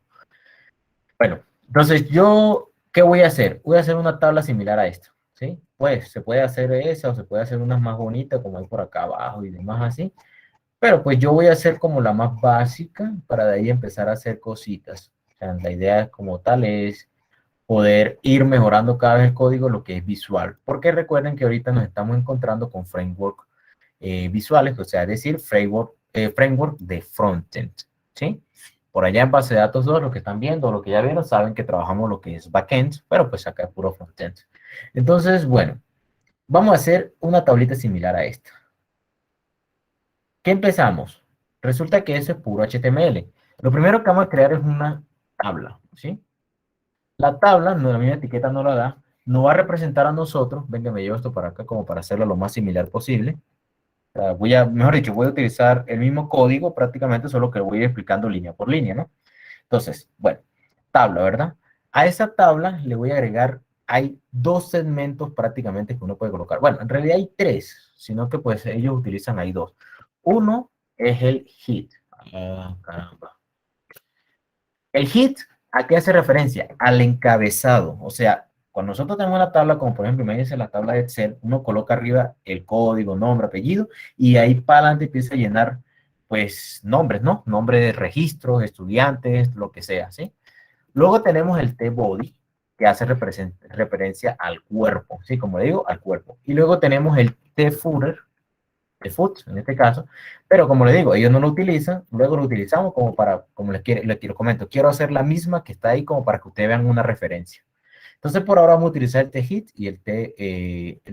Bueno, entonces yo, ¿qué voy a hacer? Voy a hacer una tabla similar a esta, ¿sí? Pues se puede hacer esa o se puede hacer unas más bonitas, como hay por acá abajo y demás así. Pero pues yo voy a hacer como la más básica para de ahí empezar a hacer cositas. O sea, la idea como tal es poder ir mejorando cada vez el código, lo que es visual. Porque recuerden que ahorita nos estamos encontrando con framework visuales, o sea, es decir, framework de frontend, ¿sí? Por allá en base de datos 2, lo que están viendo, lo que ya vieron, saben que trabajamos lo que es backend, pero pues acá es puro frontend. Entonces, bueno, vamos a hacer una tablita similar a esta. ¿Qué empezamos? Resulta que eso es puro HTML. Lo primero que vamos a crear es una tabla, ¿sí? La tabla, no, la misma etiqueta no la da, nos va a representar a nosotros, venga, me llevo esto para acá como para hacerlo lo más similar posible. O sea, mejor dicho, voy a utilizar el mismo código prácticamente, solo que lo voy a ir explicando línea por línea, ¿no? Entonces, bueno, tabla, ¿verdad? A esa tabla le voy a agregar, hay dos segmentos prácticamente que uno puede colocar. Bueno, en realidad hay tres, sino que pues ellos utilizan ahí dos. Uno es el hit. Ah, caramba. El hit, ¿a qué hace referencia? Al encabezado. O sea, cuando nosotros tenemos una tabla, como por ejemplo, imagínense la tabla de Excel, uno coloca arriba el código, nombre, apellido, y ahí para adelante empieza a llenar, pues, nombres, ¿no? Nombre de registros, estudiantes, lo que sea, ¿sí? Luego tenemos el T-body, que hace referencia al cuerpo, ¿sí? Como le digo, al cuerpo. Y luego tenemos el T-footer, de foot en este caso, pero como le digo, ellos no lo utilizan, luego lo utilizamos como para, como les quiero comento, quiero hacer la misma que está ahí como para que ustedes vean una referencia. Entonces por ahora vamos a utilizar el T-hit y el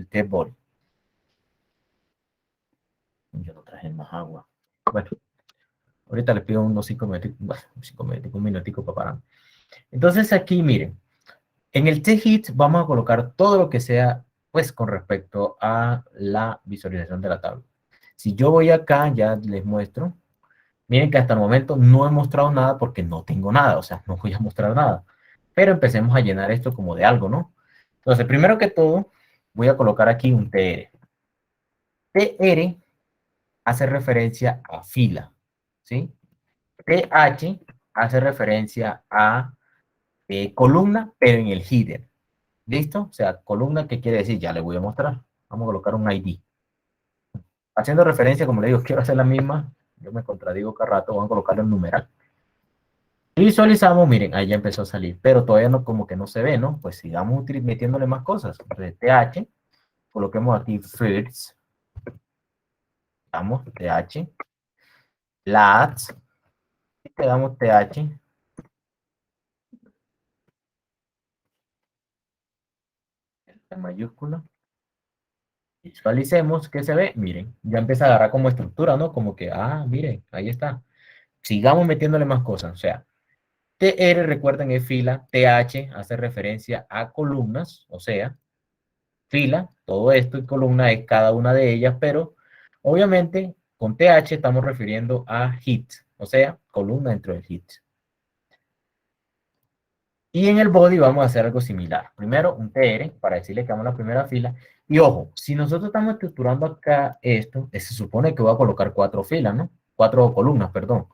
T-body. Yo no traje más agua. Bueno, ahorita les pido unos 5 minutos, bueno, 5 minutos, un minutico para parar. Entonces aquí, miren, En el T-Hit vamos a colocar todo lo que sea, pues, con respecto a la visualización de la tabla. Si yo voy acá, ya les muestro. Miren que hasta el momento no he mostrado nada porque no tengo nada, o sea, no voy a mostrar nada. Pero empecemos a llenar esto como de algo, ¿no? Entonces, primero que todo, voy a colocar aquí un TR. TR hace referencia a fila, ¿sí? TH hace referencia a columna, pero en el header. ¿Listo? O sea, columna, ¿qué quiere decir? Ya le voy a mostrar. Vamos a colocar un ID. Haciendo referencia, como le digo, quiero hacer la misma. Yo me contradigo cada rato, voy a colocarle un numeral. Y visualizamos, miren, ahí ya empezó a salir, pero todavía no, como que no se ve, ¿no? Pues sigamos metiéndole más cosas. Entonces, TH, coloquemos aquí first, damos TH, last, y quedamos TH, en mayúscula. Visualicemos que se ve, miren, ya empieza a agarrar como estructura, ¿no? Como que, miren, ahí está. Sigamos metiéndole más cosas, o sea, TR, recuerden, es fila, TH hace referencia a columnas, o sea, fila, todo esto y columna es cada una de ellas, pero obviamente con TH estamos refiriendo a hit, o sea, columna dentro del hit. Y en el body vamos a hacer algo similar. Primero un TR para decirle que vamos a la primera fila. Y ojo, si nosotros estamos estructurando acá esto, se supone que voy a colocar 4 filas, ¿no? 4 columnas, perdón.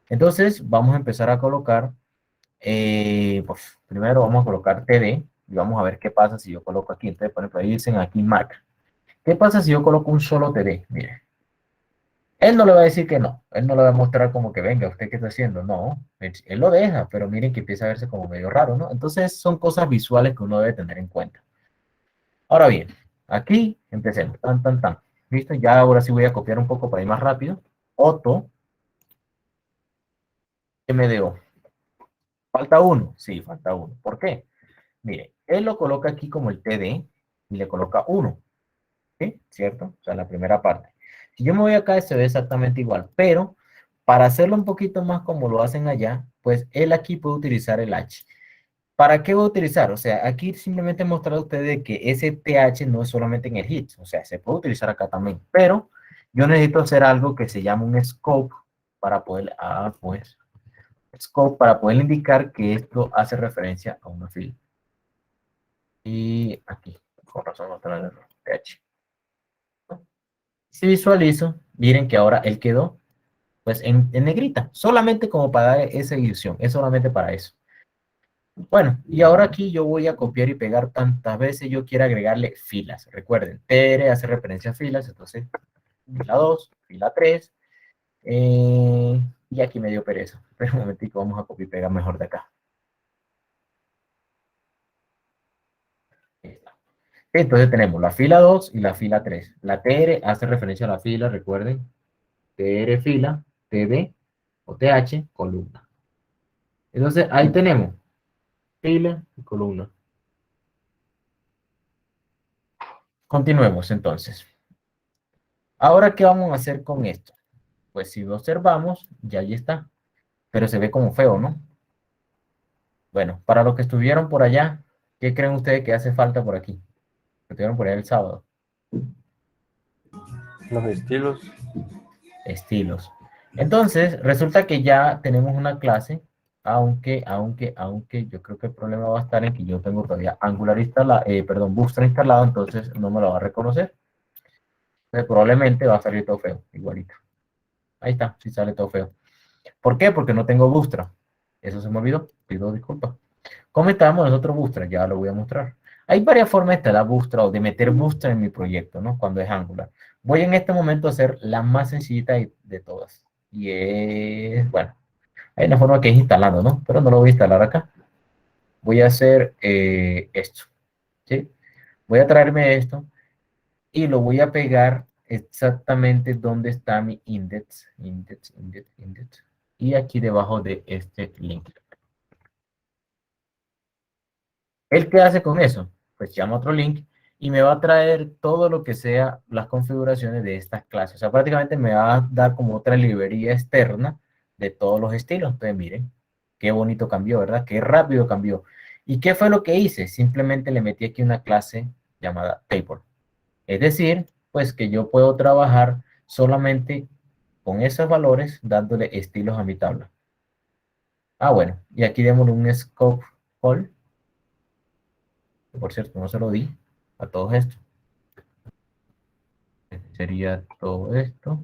Entonces vamos a empezar a colocar, pues primero vamos a colocar TD y vamos a ver qué pasa si yo coloco aquí. Entonces, por ejemplo, ahí dicen aquí marca. ¿Qué pasa si yo coloco un solo TD? Mire, él no le va a decir que no. Él no le va a mostrar como que venga, ¿usted qué está haciendo? No, él lo deja, pero miren que empieza a verse como medio raro, ¿no? Entonces son cosas visuales que uno debe tener en cuenta. Ahora bien, aquí empecemos. Tan, tan, tan. ¿Listo? Ya ahora sí voy a copiar un poco para ir más rápido. Otto MDO. ¿Falta uno? Sí, falta uno. ¿Por qué? Mire, él lo coloca aquí como el TD y le coloca 1. ¿Sí? ¿Cierto? O sea, la primera parte. Si yo me voy acá, se ve exactamente igual, pero para hacerlo un poquito más como lo hacen allá, pues él aquí puede utilizar el H. ¿Para qué voy a utilizar? O sea, aquí simplemente he mostrado a ustedes que ese TH no es solamente en el hit, o sea, se puede utilizar acá también, pero yo necesito hacer algo que se llama un scope para poder, pues, scope para poder indicar que esto hace referencia a una fila. Y aquí, con razón, no trae el error, TH. Si visualizo, miren que ahora él quedó pues en negrita, solamente como para dar esa ilusión, es solamente para eso. Bueno, y ahora aquí yo voy a copiar y pegar tantas veces yo quiera agregarle filas. Recuerden, TR hace referencia a filas, entonces fila 2, fila 3, y aquí me dio pereza. Pero un momentico, vamos a copiar y pegar mejor de acá. Ahí está. Entonces tenemos la fila 2 y la fila 3. La TR hace referencia a la fila, recuerden, TR fila, TD o TH columna. Entonces ahí tenemos fila y columna. Continuemos entonces. Ahora, ¿qué vamos a hacer con esto? Pues si lo observamos, ya ahí está. Pero se ve como feo, ¿no? Bueno, para los que estuvieron por allá, ¿qué creen ustedes que hace falta por aquí? Que estuvieron por allá el sábado. Los estilos. Estilos. Entonces, resulta que ya tenemos una clase, aunque yo creo que el problema va a estar en que yo tengo todavía Angular instalado, Bootstrap instalado, entonces no me lo va a reconocer. Entonces, probablemente va a salir todo feo, igualito. Ahí está, sí sale todo feo. ¿Por qué? Porque no tengo Bootstrap. Eso se me olvidó, pido disculpas. ¿Cómo instalamos nosotros Bootstrap? Ya lo voy a mostrar. Hay varias formas de instalar Bootstrap o de meter Bootstrap en mi proyecto, ¿no? Cuando es Angular. Voy en este momento a hacer la más sencillita de todas. Y es, bueno, hay una forma que es instalando, ¿no? Pero no lo voy a instalar acá. Voy a hacer esto, ¿sí? Voy a traerme esto y lo voy a pegar exactamente donde está mi index. Y aquí debajo de este link. ¿El qué hace con eso? Pues llama otro link y me va a traer todo lo que sea las configuraciones de estas clases. O sea, prácticamente me va a dar como otra librería externa de todos los estilos. Entonces, miren, qué bonito cambió, ¿verdad? Qué rápido cambió. ¿Y qué fue lo que hice? Simplemente le metí aquí una clase llamada table. Es decir, pues que yo puedo trabajar solamente con esos valores dándole estilos a mi tabla. Ah, bueno, y aquí démosle un scope call. Por cierto, no se lo di a todos estos. Sería todo esto.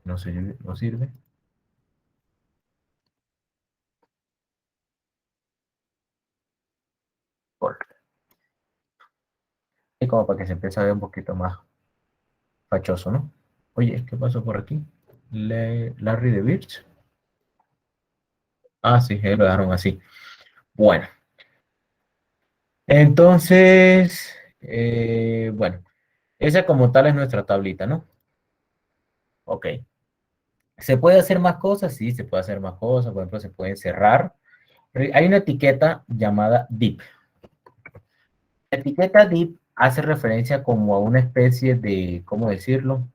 No sirve, no sirve. Call. Y como para que se empiece a ver un poquito más fachoso, ¿no? Oye, ¿qué pasó por aquí? Larry de Birch. Ah, sí, lo dejaron así. Bueno, entonces, bueno, esa como tal es nuestra tablita, ¿no? Ok. ¿Se puede hacer más cosas? Sí, se puede hacer más cosas. Por ejemplo, se puede cerrar. Hay una etiqueta llamada div. La etiqueta div hace referencia como a una especie de, ¿cómo decirlo?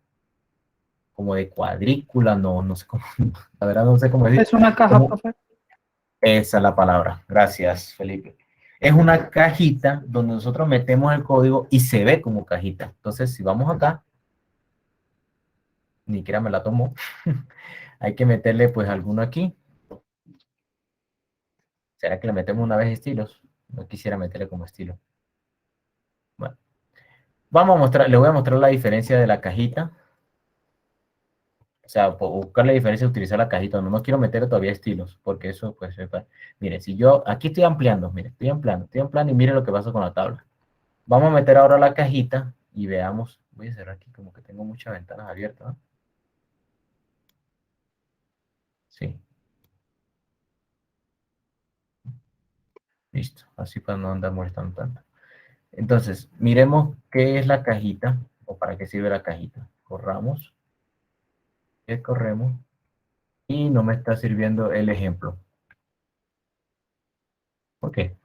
Como de cuadrícula, no sé cómo, la verdad no sé cómo decir. Es una caja, Como, profe. esa es la palabra. Gracias, Felipe. Es una cajita donde nosotros metemos el código y se ve como cajita. Entonces, si vamos acá, ni siquiera me la tomó. Hay que meterle pues alguno aquí. ¿Será que le metemos una vez estilos? No quisiera meterle como estilo. Bueno, vamos a mostrar, le voy a mostrar la diferencia de la cajita. O sea, buscar la diferencia de utilizar la cajita. No quiero meter todavía estilos, porque eso pues... Miren, si yo aquí estoy ampliando, miren, estoy ampliando y miren lo que pasa con la tabla. Vamos a meter ahora la cajita y veamos. Voy a cerrar aquí como que tengo muchas ventanas abiertas, ¿no? Sí. Listo. Así para no andar molestando tanto. Entonces, miremos qué es la cajita o para qué sirve la cajita. Corramos. Corremos. Y no me está sirviendo el ejemplo. ¿Por qué?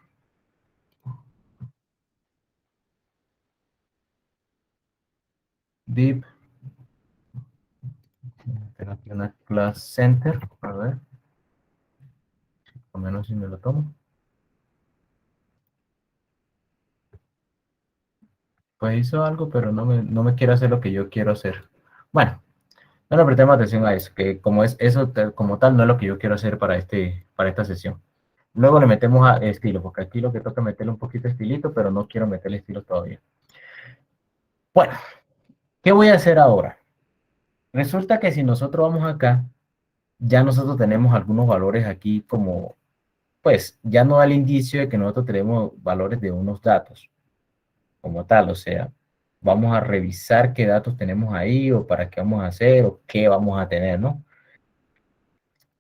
Div. Tengo aquí una class center. A ver. Al menos si me lo tomo. Pues hizo algo, pero no me quiere hacer lo que yo quiero hacer. Bueno, no le prestemos atención a eso, que como es eso como tal no es lo que yo quiero hacer para esta sesión. Luego le metemos a estilo, porque aquí lo que toca es meterle un poquito de estilito, pero no quiero meterle estilo todavía. Bueno, ¿qué voy a hacer ahora? Resulta que si nosotros vamos acá, ya nosotros tenemos algunos valores aquí como, pues, ya no da el indicio de que nosotros tenemos valores de unos datos como tal, o sea, vamos a revisar qué datos tenemos ahí o para qué vamos a hacer o qué vamos a tener, ¿no?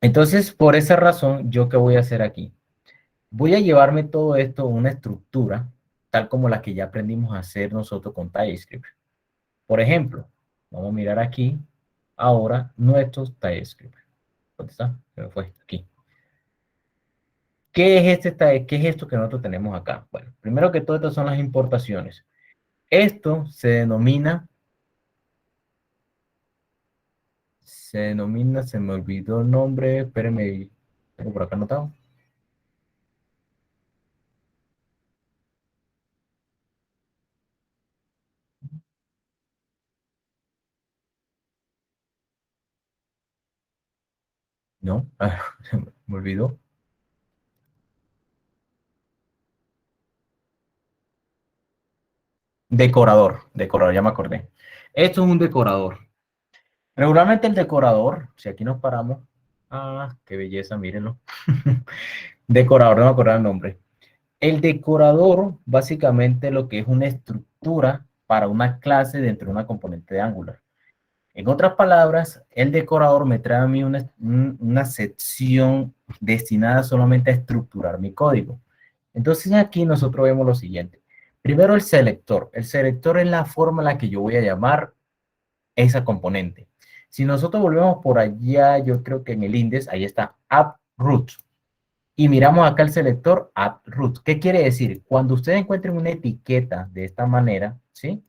Entonces, por esa razón, ¿yo qué voy a hacer aquí? Voy a llevarme todo esto a una estructura tal como la que ya aprendimos a hacer nosotros con TypeScript. Por ejemplo, vamos a mirar aquí ahora nuestros TypeScript. ¿Dónde está? Se me fue, aquí. ¿Qué es esto que nosotros tenemos acá? Bueno, primero que todo, estas son las importaciones. Esto se me olvidó el nombre, espérenme, tengo por acá anotado. No, me olvidó. Decorador, ya me acordé. Esto es un decorador. Regularmente el decorador, si aquí nos paramos, qué belleza, mírenlo. Decorador, no me acuerdo el nombre. El decorador, básicamente lo que es una estructura para una clase dentro de una componente de Angular. En otras palabras, el decorador me trae a mí una sección destinada solamente a estructurar mi código. Entonces aquí nosotros vemos lo siguiente. Primero el selector. El selector es la forma en la que yo voy a llamar esa componente. Si nosotros volvemos por allá, yo creo que en el index, ahí está AppRoot. Y miramos acá el selector AppRoot. ¿Qué quiere decir? Cuando ustedes encuentren una etiqueta de esta manera, ¿sí?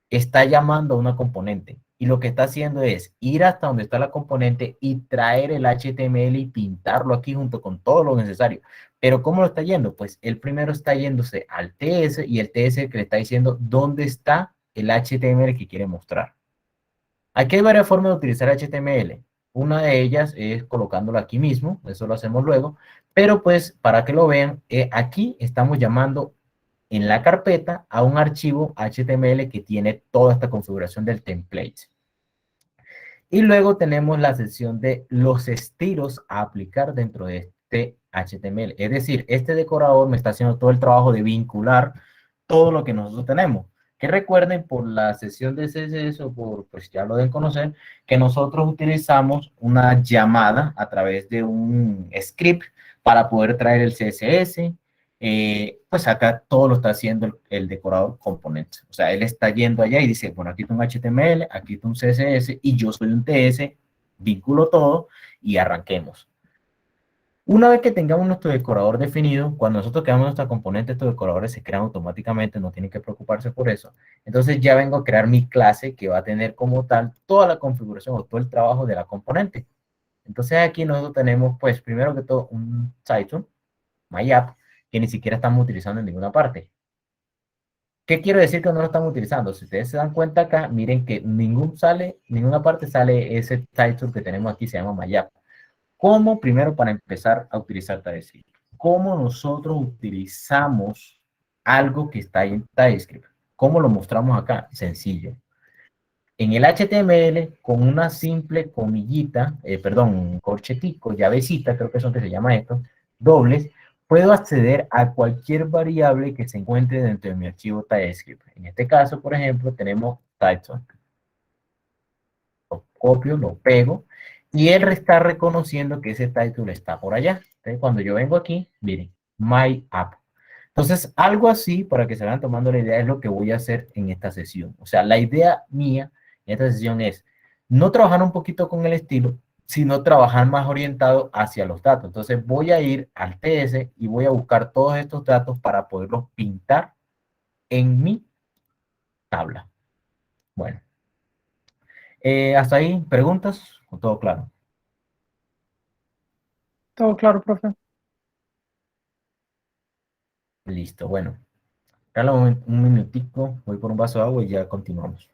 Está llamando a una componente. y lo que está haciendo es ir hasta donde está la componente y traer el HTML y pintarlo aquí junto con todo lo necesario. Pero ¿cómo lo está yendo? Pues el primero está yéndose al TS y el TS que le está diciendo dónde está el HTML que quiere mostrar. Aquí hay varias formas de utilizar HTML. Una de ellas es colocándolo aquí mismo, eso lo hacemos luego, pero pues para que lo vean, aquí estamos llamando en la carpeta a un archivo HTML que tiene toda esta configuración del template. Y luego tenemos la sección de los estilos a aplicar dentro de este HTML. Es decir, este decorador me está haciendo todo el trabajo de vincular todo lo que nosotros tenemos. Que recuerden por la sesión de CSS o por, pues ya lo deben conocer, que nosotros utilizamos una llamada a través de un script para poder traer el CSS. Pues acá todo lo está haciendo el decorador componente. O sea, él está yendo allá y dice, bueno, aquí está un HTML, aquí está un CSS y yo soy un TS, vinculo todo y arranquemos. Una vez que tengamos nuestro decorador definido, cuando nosotros creamos nuestra componente, estos decoradores se crean automáticamente, no tienen que preocuparse por eso. Entonces ya vengo a crear mi clase que va a tener como tal toda la configuración o todo el trabajo de la componente. Entonces aquí nosotros tenemos, pues, primero que todo, un title, MyApp, que ni siquiera estamos utilizando en ninguna parte. ¿Qué quiero decir que no lo estamos utilizando? Si ustedes se dan cuenta acá, miren que ninguna parte sale ese title que tenemos aquí, se llama MyApp. ¿Cómo? Primero, para empezar a utilizar TypeScript. ¿Cómo nosotros utilizamos algo que está ahí en TypeScript? ¿Cómo lo mostramos acá? Sencillo. En el HTML, con una simple comillita, perdón, corchetico, llavecita, creo que es lo que se llama esto, dobles, puedo acceder a cualquier variable que se encuentre dentro de mi archivo TypeScript. En este caso, por ejemplo, tenemos title. Lo copio, lo pego, y él está reconociendo que ese title está por allá. Entonces, cuando yo vengo aquí, miren, My App. Entonces, algo así, para que se vayan tomando la idea, es lo que voy a hacer en esta sesión. O sea, la idea mía en esta sesión es no trabajar un poquito con el estilo, sino trabajar más orientado hacia los datos. Entonces, voy a ir al TS y voy a buscar todos estos datos para poderlos pintar en mi tabla. Bueno, hasta ahí, ¿preguntas? ¿O todo claro? Todo claro, profe. Listo, bueno. Dale un minutico, voy por un vaso de agua y ya continuamos.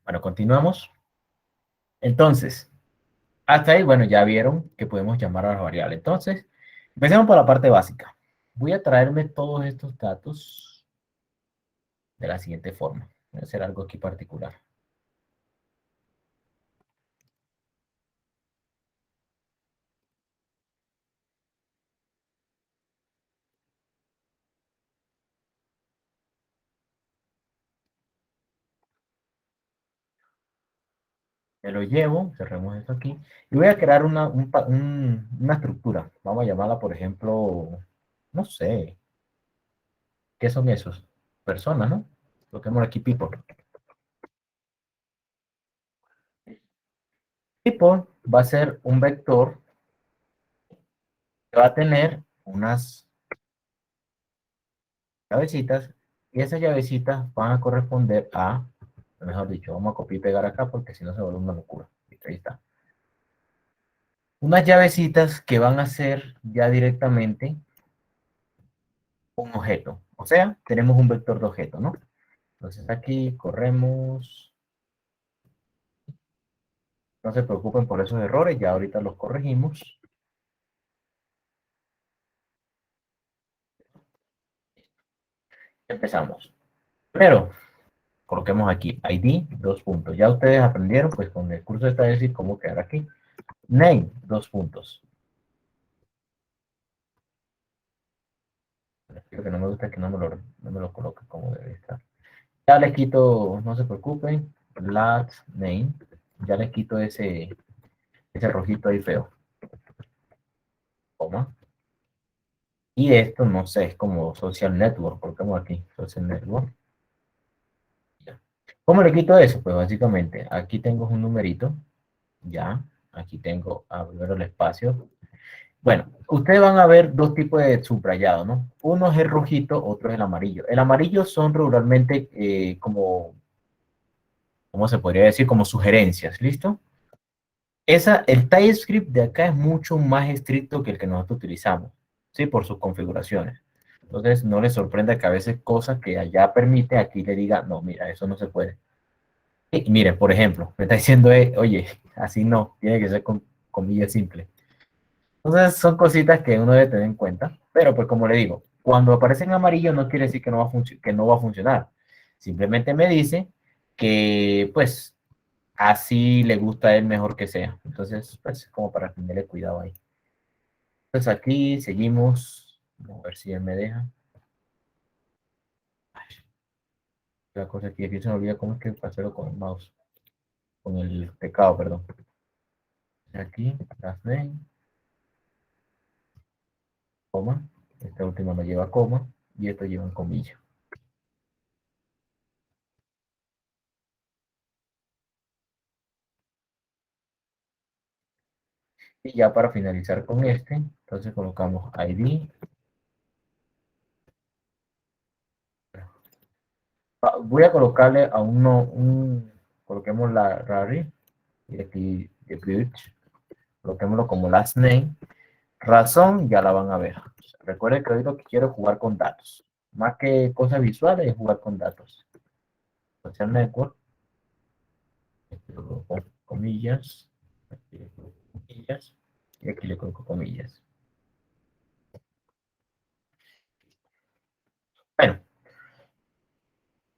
Bueno, continuamos. Entonces, hasta ahí, bueno, ya vieron que podemos llamar a las variables. Entonces, empecemos por la parte básica. Voy a traerme todos estos datos de la siguiente forma. Voy a hacer algo aquí particular. Me lo llevo, cerremos esto aquí, y voy a crear una estructura. Vamos a llamarla, por ejemplo, no sé, ¿qué son esos? Personas, ¿no? Coloquemos aquí people. People va a ser un vector va a tener unas llavecitas y esas llavecitas van a corresponder a, mejor dicho, vamos a copiar y pegar acá porque si no se vuelve una locura. Ahí está. Unas llavecitas que van a ser ya directamente un objeto. O sea, tenemos un vector de objeto, ¿no? Entonces aquí corremos. No se preocupen por esos errores, ya ahorita los corregimos. Empezamos. Primero, coloquemos aquí ID, dos puntos. Ya ustedes aprendieron, pues con el curso de decir cómo quedar aquí. Name, dos puntos. Lo que no me gusta es que no me lo coloque como debe estar. Ya le quito, no se preocupen, last name. Ya le quito ese rojito ahí feo. Coma. Y esto, no sé, es como social network. Colocamos aquí, social network. Ya. ¿Cómo le quito eso? Pues básicamente, aquí tengo un numerito. Ya. Aquí tengo a primero el espacio. Bueno, ustedes van a ver dos tipos de subrayado, ¿no? Uno es el rojito, otro es el amarillo. El amarillo son regularmente como, ¿cómo se podría decir? Como sugerencias, ¿listo? El TypeScript de acá es mucho más estricto que el que nosotros utilizamos, ¿sí? Por sus configuraciones. Entonces, no les sorprenda que a veces cosas que allá permite, aquí le diga, no, mira, eso no se puede. Y miren, por ejemplo, me está diciendo, oye, así no, tiene que ser con comillas simples. Entonces son cositas que uno debe tener en cuenta, pero pues como le digo, cuando aparece en amarillo no quiere decir que que no va a funcionar. Simplemente me dice que pues así le gusta a él mejor que sea. Entonces, pues como para tenerle cuidado ahí. Pues aquí seguimos. Vamos a ver si él me deja. Ay, la cosa aquí se me olvida cómo es que hacerlo con el mouse. Con el teclado, perdón. Aquí, last name, coma. Esta última me lleva coma y esto lleva en comilla. Y ya para finalizar con este, entonces colocamos ID. Voy a colocarle a coloquemos la Rari, y aquí the bridge, coloquémoslo como last name. Razón, ya la van a ver. Recuerden que hoy lo que quiero es jugar con datos. Más que cosas visuales, es jugar con datos. Social network, aquí le coloco comillas, aquí le coloco comillas, y aquí le coloco comillas. Bueno,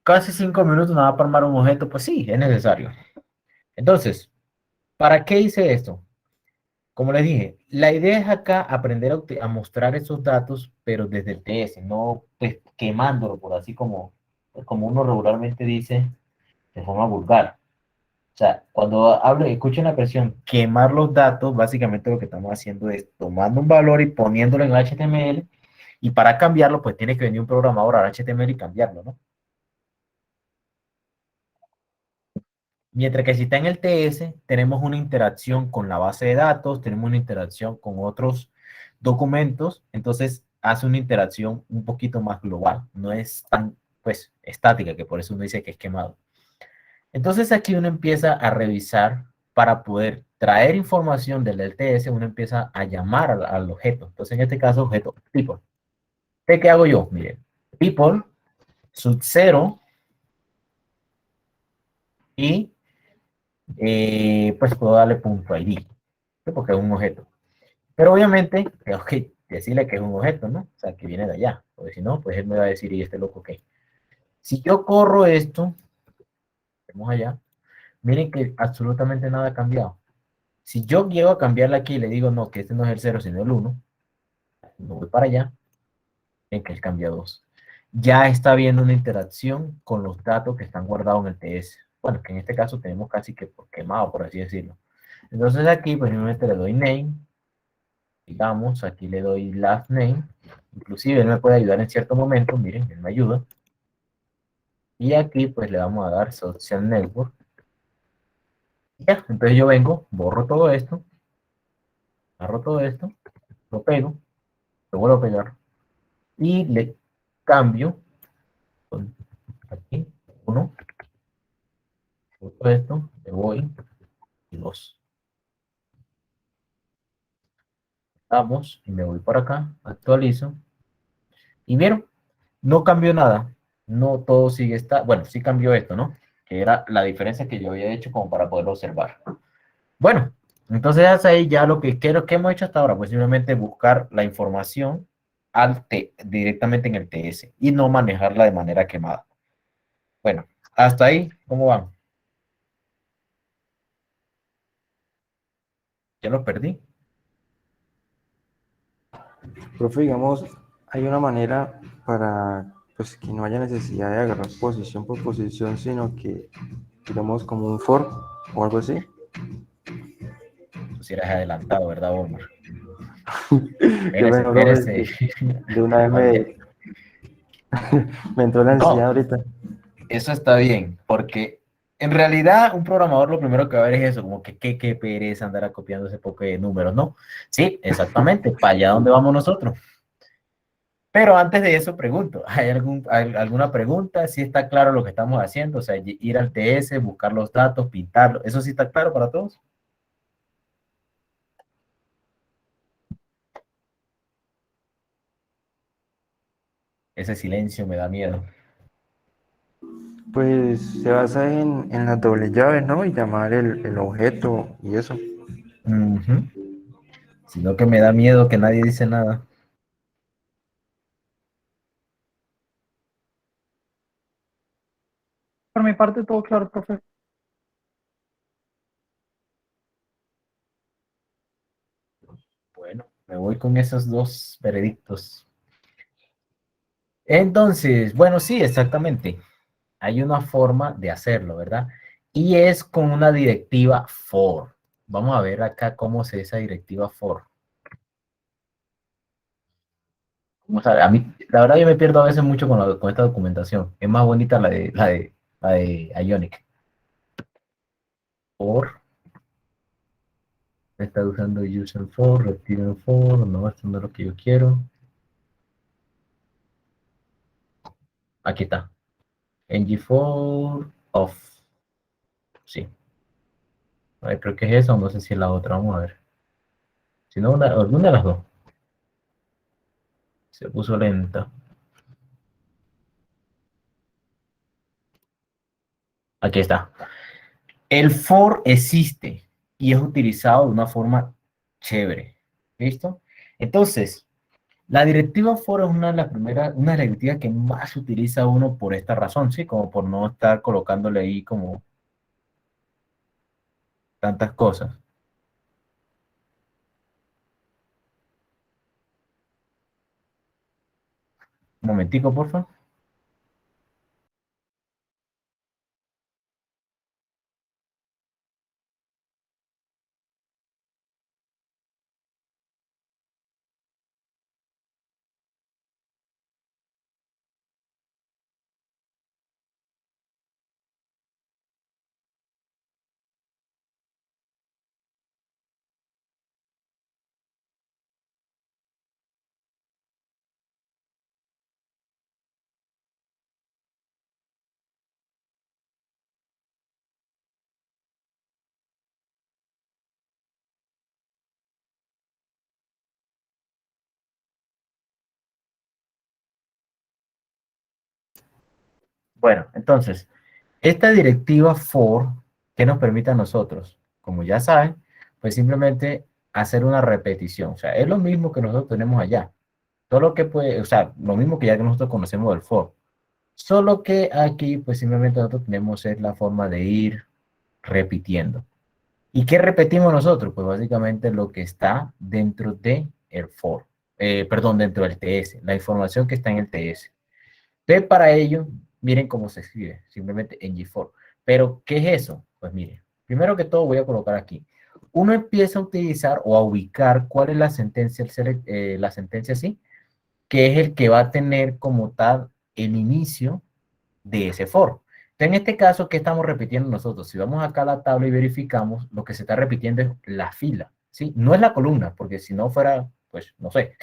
casi 5 minutos nada para armar un objeto, pues sí, es necesario. Entonces, ¿para qué hice esto? Como les dije, la idea es acá aprender a mostrar esos datos, pero desde el TS, no pues, quemándolo, por así como uno regularmente dice de forma vulgar. O sea, cuando hablo, escuchen la expresión quemar los datos, básicamente lo que estamos haciendo es tomando un valor y poniéndolo en HTML, y para cambiarlo, pues tiene que venir un programador al HTML y cambiarlo, ¿no? Mientras que si está en el TS, tenemos una interacción con la base de datos, tenemos una interacción con otros documentos, entonces hace una interacción un poquito más global, no es tan, pues, estática, que por eso uno dice que es quemado. Entonces aquí uno empieza a revisar para poder traer información del LTS, uno empieza a llamar al objeto. Entonces en este caso, objeto people. ¿Qué hago yo? Miren, people, sub 0 y pues puedo darle punto ID, porque es un objeto. Pero obviamente tengo que decirle que es un objeto, ¿no? O sea, que viene de allá. Porque si no, pues él me va a decir, ¿y este loco qué? Si yo corro esto, vemos allá, miren que absolutamente nada ha cambiado. Si yo llego a cambiarle aquí y le digo, no, que este no es el 0, sino el 1, no voy para allá, en que él cambia 2. Ya está habiendo una interacción con los datos que están guardados en el TS. Bueno, que en este caso tenemos casi que quemado, por así decirlo. Entonces aquí, pues simplemente le doy name, digamos, aquí le doy last name, inclusive él me puede ayudar en cierto momento, miren, él me ayuda. Y aquí pues le vamos a dar social network. Ya, entonces yo vengo, borro todo esto, agarro todo esto, lo pego, lo vuelvo a pegar y le cambio con aquí, 1, esto, me voy y 2. Vamos y me voy para acá, actualizo y vieron, no cambió nada, no todo sigue bueno, sí cambió esto, ¿no? Que era la diferencia que yo había hecho como para poderlo observar. Bueno, entonces hasta ahí ya lo que quiero que hemos hecho hasta ahora, pues simplemente buscar la información directamente en el TS y no manejarla de manera quemada. Bueno, hasta ahí, ¿cómo van? Ya lo perdí. Profe, digamos, hay una manera para pues, que no haya necesidad de agarrar posición por posición, sino que, digamos, como un for o algo así. Tú si eres adelantado, ¿verdad, Omar? Que Espérese, bueno, profe, espérese. de una vez me entró la necesidad No, ahorita. eso está bien, porque en realidad un programador lo primero que va a ver es eso, como que qué pereza andar copiando ese poco de números, ¿no? Sí, exactamente, para allá donde vamos nosotros. Pero antes de eso pregunto, ¿hay alguna pregunta? ¿Sí está claro lo que estamos haciendo? O sea, ir al TS, buscar los datos, pintarlo, ¿eso sí está claro para todos? Ese silencio me da miedo. Pues se basa en las doble llaves, ¿no? Y llamar el objeto y eso. Ujú. Sino que me da miedo que nadie dice nada. Por mi parte, todo claro, profe. Bueno, me voy con esos dos veredictos. Entonces, bueno, sí, exactamente. Hay una forma de hacerlo, ¿verdad? Y es con una directiva for. Vamos a ver acá cómo se esa directiva for. Vamos a ver, a mí, la verdad yo me pierdo a veces mucho con esta documentación. Es más bonita la de Ionic. For, está usando user for, retiren for, no, esto no es lo que yo quiero. Aquí está. ng4 off. Sí. A ver, creo que es esa o no sé si es la otra. Vamos a ver. Si no, alguna de las dos. Se puso lenta. Aquí está. El for existe y es utilizado de una forma chévere. ¿Listo? Entonces, la directiva for es una de las primeras, una de las directivas que más utiliza uno por esta razón, ¿sí? Como por no estar colocándole ahí como tantas cosas. Un momentico, por favor. Bueno, entonces, esta directiva for, ¿qué nos permite a nosotros? Como ya saben, pues simplemente hacer una repetición. O sea, es lo mismo que nosotros tenemos allá. Solo que puede, o sea, lo mismo que ya que nosotros conocemos del for. Solo que aquí, pues simplemente nosotros tenemos es la forma de ir repitiendo. ¿Y qué repetimos nosotros? Pues básicamente lo que está dentro de el for. Perdón, dentro del TS. La información que está en el TS. Entonces, para ello, miren cómo se escribe, simplemente en G4. Pero, ¿qué es eso? Pues miren, primero que todo voy a colocar aquí. Uno empieza a utilizar o a ubicar cuál es la sentencia sí, que es el que va a tener como tal el inicio de ese for. Entonces, en este caso, ¿qué estamos repitiendo nosotros? Si vamos acá a la tabla y verificamos, lo que se está repitiendo es la fila, ¿sí? No es la columna, porque si no fuera, pues, no sé.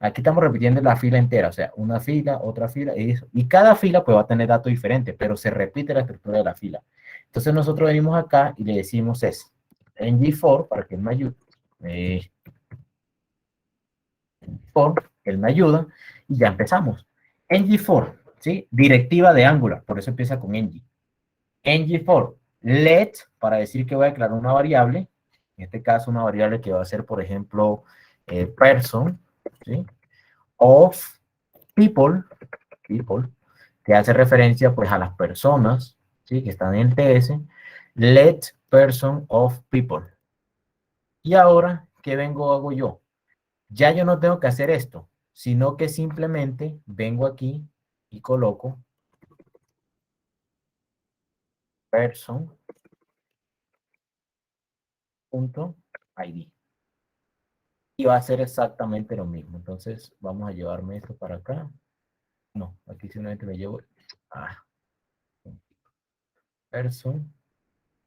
Aquí estamos repitiendo la fila entera, o sea, una fila, otra fila, y eso. Y cada fila pues va a tener datos diferentes, pero se repite la estructura de la fila. Entonces nosotros venimos acá y le decimos es ng4 para que él me ayude. For, él me ayuda y ya empezamos. ng4, ¿sí? Directiva de Angular, por eso empieza con ng. ng4, let, para decir que voy a declarar una variable, en este caso una variable que va a ser, por ejemplo, person, ¿sí? Of people, que hace referencia pues a las personas, ¿sí? Que están en el TS, let person of people. Y ahora, ¿qué hago yo? Ya yo no tengo que hacer esto, sino que simplemente vengo aquí y coloco person.id. Y va a ser exactamente lo mismo. Entonces, vamos a llevarme esto para acá. No, aquí simplemente me llevo person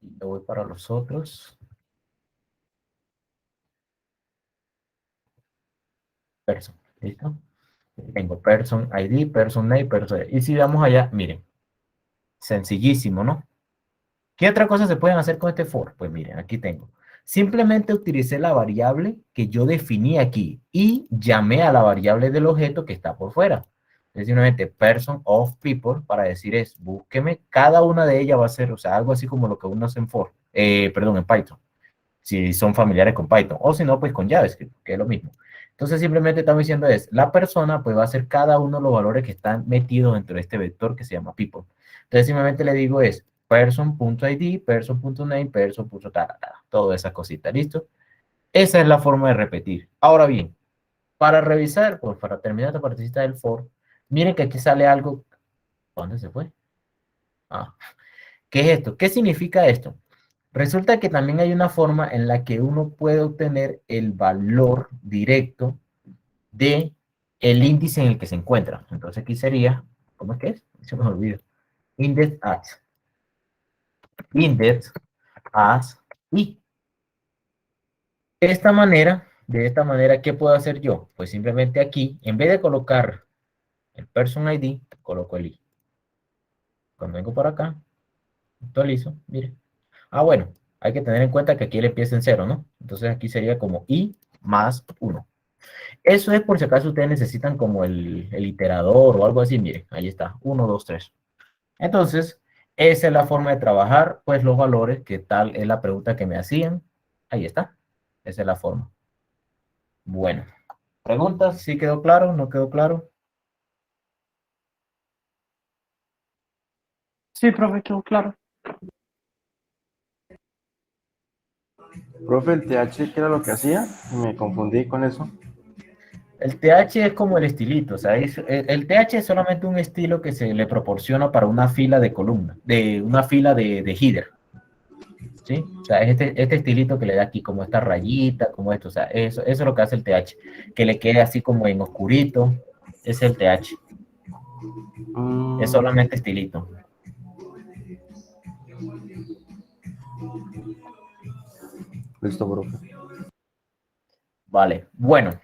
y me voy para los otros. Person, ¿listo? Tengo person ID, person name, person. Y si vamos allá, miren, sencillísimo, ¿no? ¿Qué otra cosa se pueden hacer con este for? Pues miren, aquí tengo. Simplemente utilicé la variable que yo definí aquí y llamé a la variable del objeto que está por fuera. Entonces, simplemente person of people para decir es, búsqueme, cada una de ellas va a ser, o sea, algo así como lo que uno hace en for, perdón, en Python, si son familiares con Python, o si no, pues con JavaScript, que es lo mismo. Entonces, simplemente estamos diciendo es, la persona, pues va a ser cada uno de los valores que están metidos dentro de este vector que se llama people. Entonces, simplemente le digo es, person.id, person.name, person.tal, todas esas cositas, ¿listo? Esa es la forma de repetir. Ahora bien, para revisar, pues para terminar esta partecita del for, miren que aquí sale algo. ¿Dónde se fue? ¿Qué es esto? ¿Qué significa esto? Resulta que también hay una forma en la que uno puede obtener el valor directo de el índice en el que se encuentra. Entonces aquí sería, ¿cómo es que es? Se me olvidó. Index as y de esta manera, ¿qué puedo hacer yo? Pues simplemente aquí, en vez de colocar el person ID, coloco el i. Cuando vengo por acá, actualizo, mire. Bueno, hay que tener en cuenta que aquí él empieza en 0, ¿no? Entonces aquí sería como i más 1. Eso es por si acaso ustedes necesitan como el iterador o algo así, miren, ahí está, 1, 2, 3. Entonces, esa es la forma de trabajar, pues los valores, que tal es la pregunta que me hacían. Ahí está, esa es la forma. Bueno, preguntas, ¿sí quedó claro? ¿No quedó claro? Sí, profe, quedó claro. Profe, el TH, ¿qué era lo que hacía? Me confundí con eso. El TH es como el estilito, o sea, el TH es solamente un estilo que se le proporciona para una fila de columna, de una fila de header, ¿sí? O sea, es este estilito que le da aquí, como esta rayita, como esto, o sea, eso es lo que hace el TH, que le quede así como en oscurito, es el TH, es solamente estilito. Listo, profe. Vale, bueno,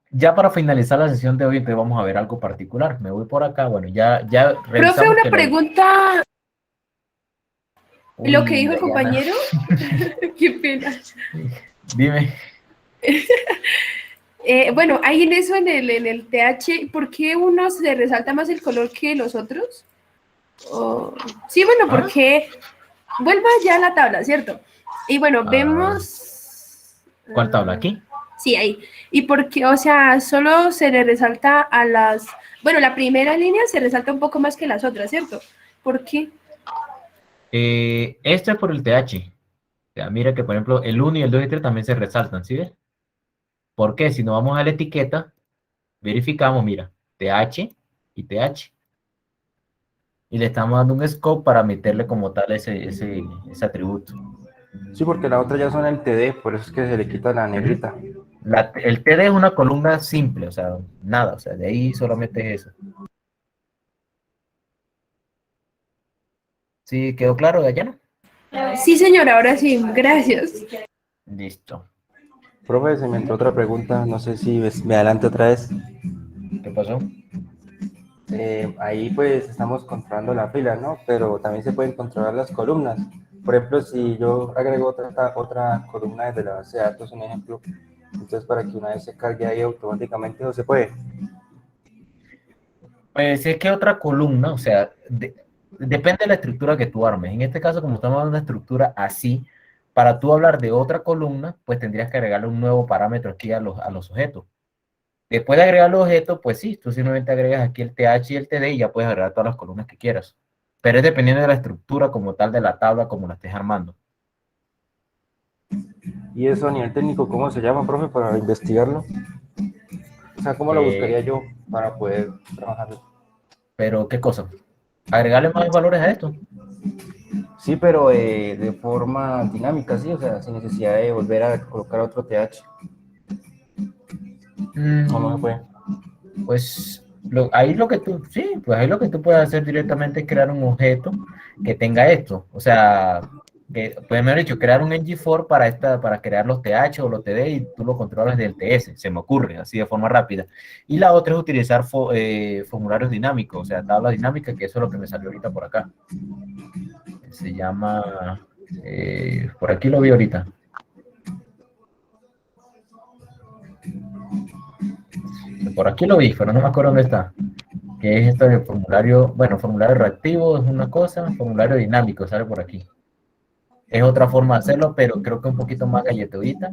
ya para finalizar la sesión de hoy, entonces vamos a ver algo particular. Me voy por acá, bueno, ya Profe, revisamos una que pregunta. Lo que Uy, dijo el Dayana, compañero. Qué pena. dime. Bueno, ahí en eso, en el TH, ¿por qué uno se resalta más el color que los otros? Sí, bueno, porque vuelva ya a la tabla, ¿cierto? Y bueno, vemos... ¿Cuál tabla? ¿Aquí? Sí, ahí. ¿Y por qué? O sea, solo se le resalta a las... Bueno, la primera línea se resalta un poco más que las otras, ¿cierto? ¿Por qué? Esto es por el TH. O sea, mira que, por ejemplo, el 1 y el 2 y el 3 también se resaltan, ¿sí ves? ¿Por qué? Si nos vamos a la etiqueta, verificamos, mira, TH y TH. Y le estamos dando un scope para meterle como tal ese atributo. Sí, porque la otra ya son el TD, por eso es que se le quita la negrita. El TD es una columna simple, o sea, nada, o sea, de ahí solamente es eso. ¿Sí quedó claro, Dayana? Sí, señora, ahora sí, gracias. Listo. Profe, se me entró otra pregunta, no sé si me adelanto otra vez. ¿Qué pasó? Ahí pues estamos controlando la fila, ¿no? Pero también se pueden controlar las columnas. Por ejemplo, si yo agrego otra columna desde la base de datos, un ejemplo, entonces para que una vez se cargue ahí automáticamente, ¿no se puede? Pues si es que otra columna, o sea, depende de la estructura que tú armes. En este caso, como estamos dando una estructura así, para tú hablar de otra columna, pues tendrías que agregarle un nuevo parámetro aquí a los objetos. Después de agregar los objetos, pues sí, tú simplemente agregas aquí el TH y el TD y ya puedes agregar todas las columnas que quieras. Pero es dependiendo de la estructura como tal de la tabla, como la estés armando. Y eso a nivel técnico, ¿cómo se llama, profe, para investigarlo? O sea, ¿cómo lo buscaría yo para poder trabajarlo? Pero, ¿qué cosa? Agregarle más valores a esto. Sí, pero de forma dinámica, sí, o sea, sin necesidad de volver a colocar otro TH. ¿O no se puede? Pues ahí lo que tú, sí, pues ahí lo que tú puedes hacer directamente es crear un objeto que tenga esto. O sea, que, pues mejor dicho, crear un ng4 para crear los TH o los TD y tú lo controlas del TS, se me ocurre, así de forma rápida. Y la otra es utilizar formularios dinámicos, o sea, tabla dinámica, que eso es lo que me salió ahorita por acá. Se llama, por aquí lo vi ahorita. Por aquí lo vi, pero no me acuerdo dónde está. Que es esto de formulario, bueno, formulario reactivo es una cosa, formulario dinámico sale por aquí. Es otra forma de hacerlo, pero creo que un poquito más galletudita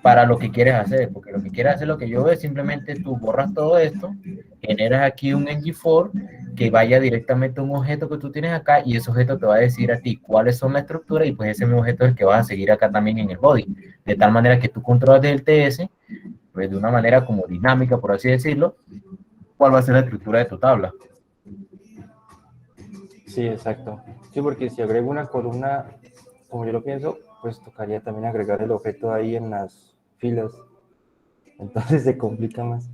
para lo que quieres hacer, porque lo que quieres hacer, lo que yo veo es simplemente tú borras todo esto, generas aquí un ng4 que vaya directamente a un objeto que tú tienes acá y ese objeto te va a decir a ti cuáles son las estructuras y pues ese mismo objeto es el que vas a seguir acá también en el body, de tal manera que tú controlas del TS, pues de una manera como dinámica, por así decirlo, cuál va a ser la estructura de tu tabla. Sí, exacto. Sí, porque si agrego una columna, como yo lo pienso, pues tocaría también agregar el objeto ahí en las filas. Entonces se complica más.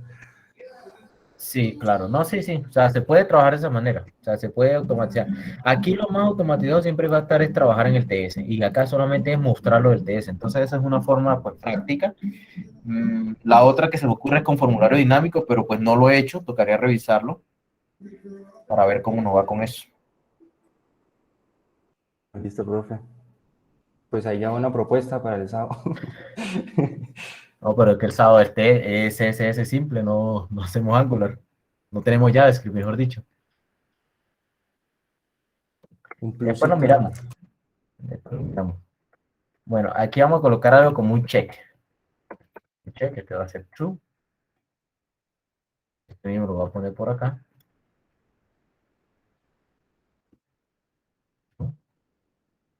Sí, claro, no, sí, sí, o sea, se puede trabajar de esa manera, o sea, se puede automatizar. Aquí lo más automatizado siempre va a estar es trabajar en el TS y acá solamente es mostrarlo del TS, entonces esa es una forma pues práctica. La otra que se me ocurre es con formulario dinámico, pero pues no lo he hecho, tocaría revisarlo para ver cómo nos va con eso. Listo, profe. Pues ahí ya una propuesta para el sábado. No, pero es que el sábado es CSS simple, no hacemos Angular, no tenemos JavaScript, mejor dicho. Un Después lo plusito. miramos. Después lo miramos. Bueno, aquí vamos a colocar algo como un check. Un check, este va a ser true. Este mismo lo voy a poner por acá.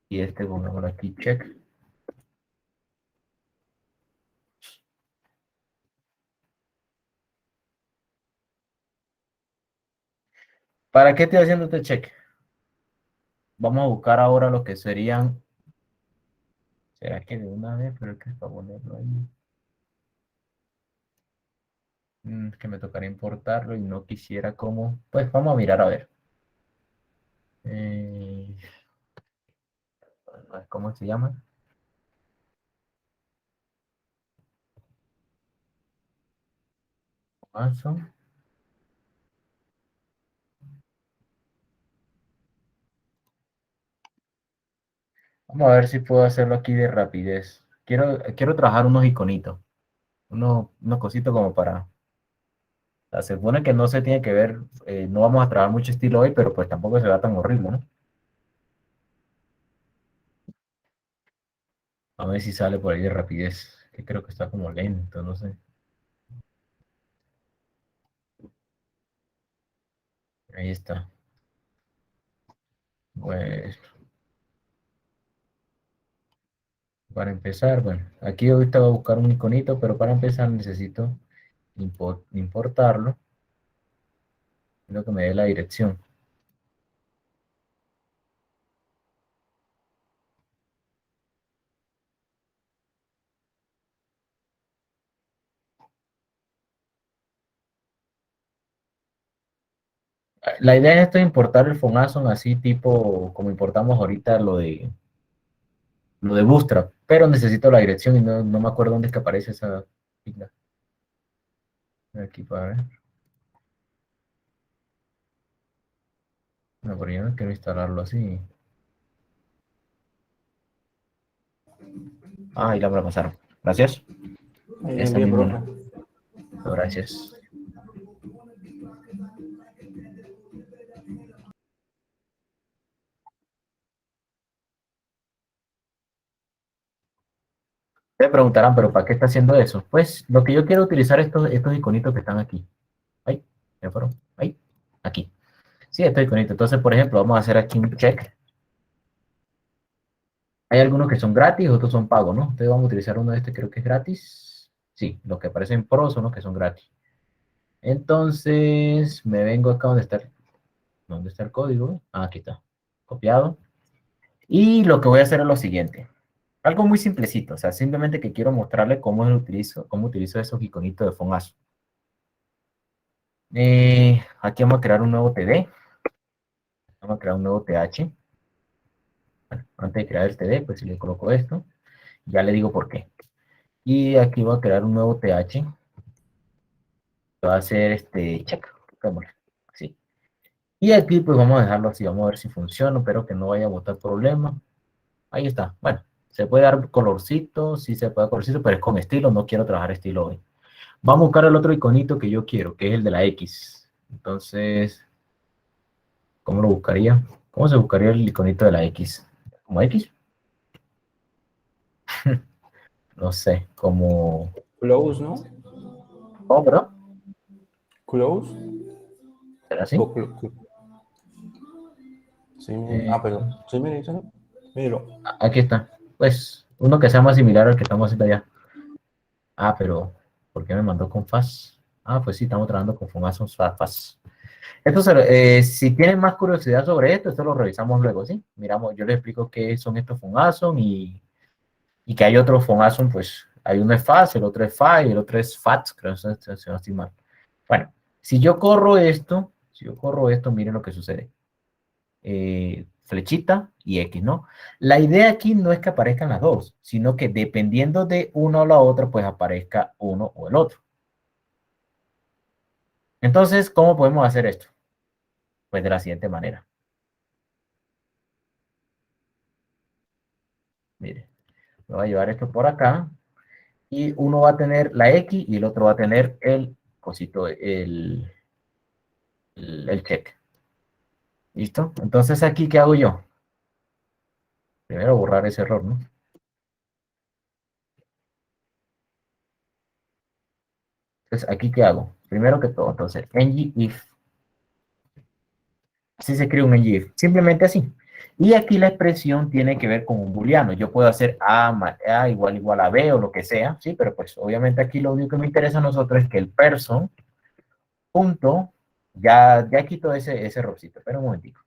Y este ponemos aquí check. ¿Para qué estoy haciendo este check? Vamos a buscar ahora lo que serían. ¿Será que de una vez? Pero es que es para ponerlo ahí. Que me tocaría importarlo y no quisiera como. Pues vamos a mirar a ver. Eh, ¿Cómo se llama? Amazon. Vamos a ver si puedo hacerlo aquí de rapidez. Quiero trabajar unos iconitos. Unos cositos como para. O sea, se supone que no se tiene que ver. No vamos a trabajar mucho estilo hoy, pero pues tampoco se va tan horrible, ¿no? A ver si sale por ahí de rapidez. Que creo que está como lento, no sé. Ahí está. Pues para empezar, bueno, aquí ahorita voy a buscar un iconito, pero para empezar necesito importarlo. Quiero que me dé la dirección. La idea es esto de importar el Fonazon así tipo como importamos ahorita lo de lo de Bootstrap, pero necesito la dirección y no me acuerdo dónde es que aparece esa sigla. Aquí para ver. No, pero yo no quiero instalarlo así. Ah, y la me la pasaron. Gracias. Bien, Esa bien, misma. profe. Gracias. Se preguntarán, ¿pero para qué está haciendo eso? Pues lo que yo quiero utilizar estos iconitos que están aquí. Ahí, ¿me fueron? Ahí, aquí. Sí, estos iconitos. Entonces, por ejemplo, vamos a hacer aquí un check. Hay algunos que son gratis, otros son pagos, ¿no? Entonces vamos a utilizar uno de estos, creo que es gratis. Sí, los que aparecen pro son los que son gratis. Entonces, me vengo acá donde está el código. Ah, aquí está. Copiado. Y lo que voy a hacer es lo siguiente. Algo muy simplecito, o sea, simplemente que quiero mostrarle cómo utilizo esos iconitos de Fonazo. Aquí vamos a crear un nuevo TD. Vamos a crear un nuevo TH. Bueno, antes de crear el TD, pues si le coloco esto, ya le digo por qué. Y aquí voy a crear un nuevo TH. Va a ser check. Así. Y aquí pues vamos a dejarlo así, vamos a ver si funciona, pero que no vaya a botar problema. Ahí está. Bueno, se puede dar colorcito, sí se puede dar colorcito, pero es con estilo, no quiero trabajar estilo hoy. Vamos a buscar el otro iconito que yo quiero, que es el de la X. Entonces, ¿cómo lo buscaría? ¿Cómo se buscaría el iconito de la X? ¿Como X? No sé, como... Close, ¿no? ¿Cómo, perdón? Close. ¿Será así? Sí, pero sí, mire, míralo. Aquí está. Pues, uno que sea más similar al que estamos haciendo allá. Ah, pero, ¿por qué me mandó con FAS? Ah, pues sí, estamos trabajando con Funazon FAS. Si tienen más curiosidad sobre esto lo revisamos luego, ¿sí? Miramos, yo les explico qué son estos Funazon y que hay otros Funazon, pues, hay uno es FAS, el otro es FA y el otro es FAT, creo que no estoy mal. Bueno, si yo corro esto, miren lo que sucede. Flechita y X, ¿no? La idea aquí no es que aparezcan las dos, sino que dependiendo de uno o la otra, pues aparezca uno o el otro. Entonces, ¿cómo podemos hacer esto? Pues de la siguiente manera. Mire, voy a llevar esto por acá y uno va a tener la X y el otro va a tener el cosito, el check. ¿Listo? Entonces, aquí, ¿qué hago yo? Primero borrar ese error, ¿no? Entonces, ¿aquí qué hago? Primero que todo, entonces, ngIf. Así se crea un ngIf. Simplemente así. Y aquí la expresión tiene que ver con un booleano. Yo puedo hacer A igual a B o lo que sea, ¿sí? Pero pues obviamente aquí lo único que me interesa a nosotros es que el person punto, ya quito ese errorcito, pero un momentito.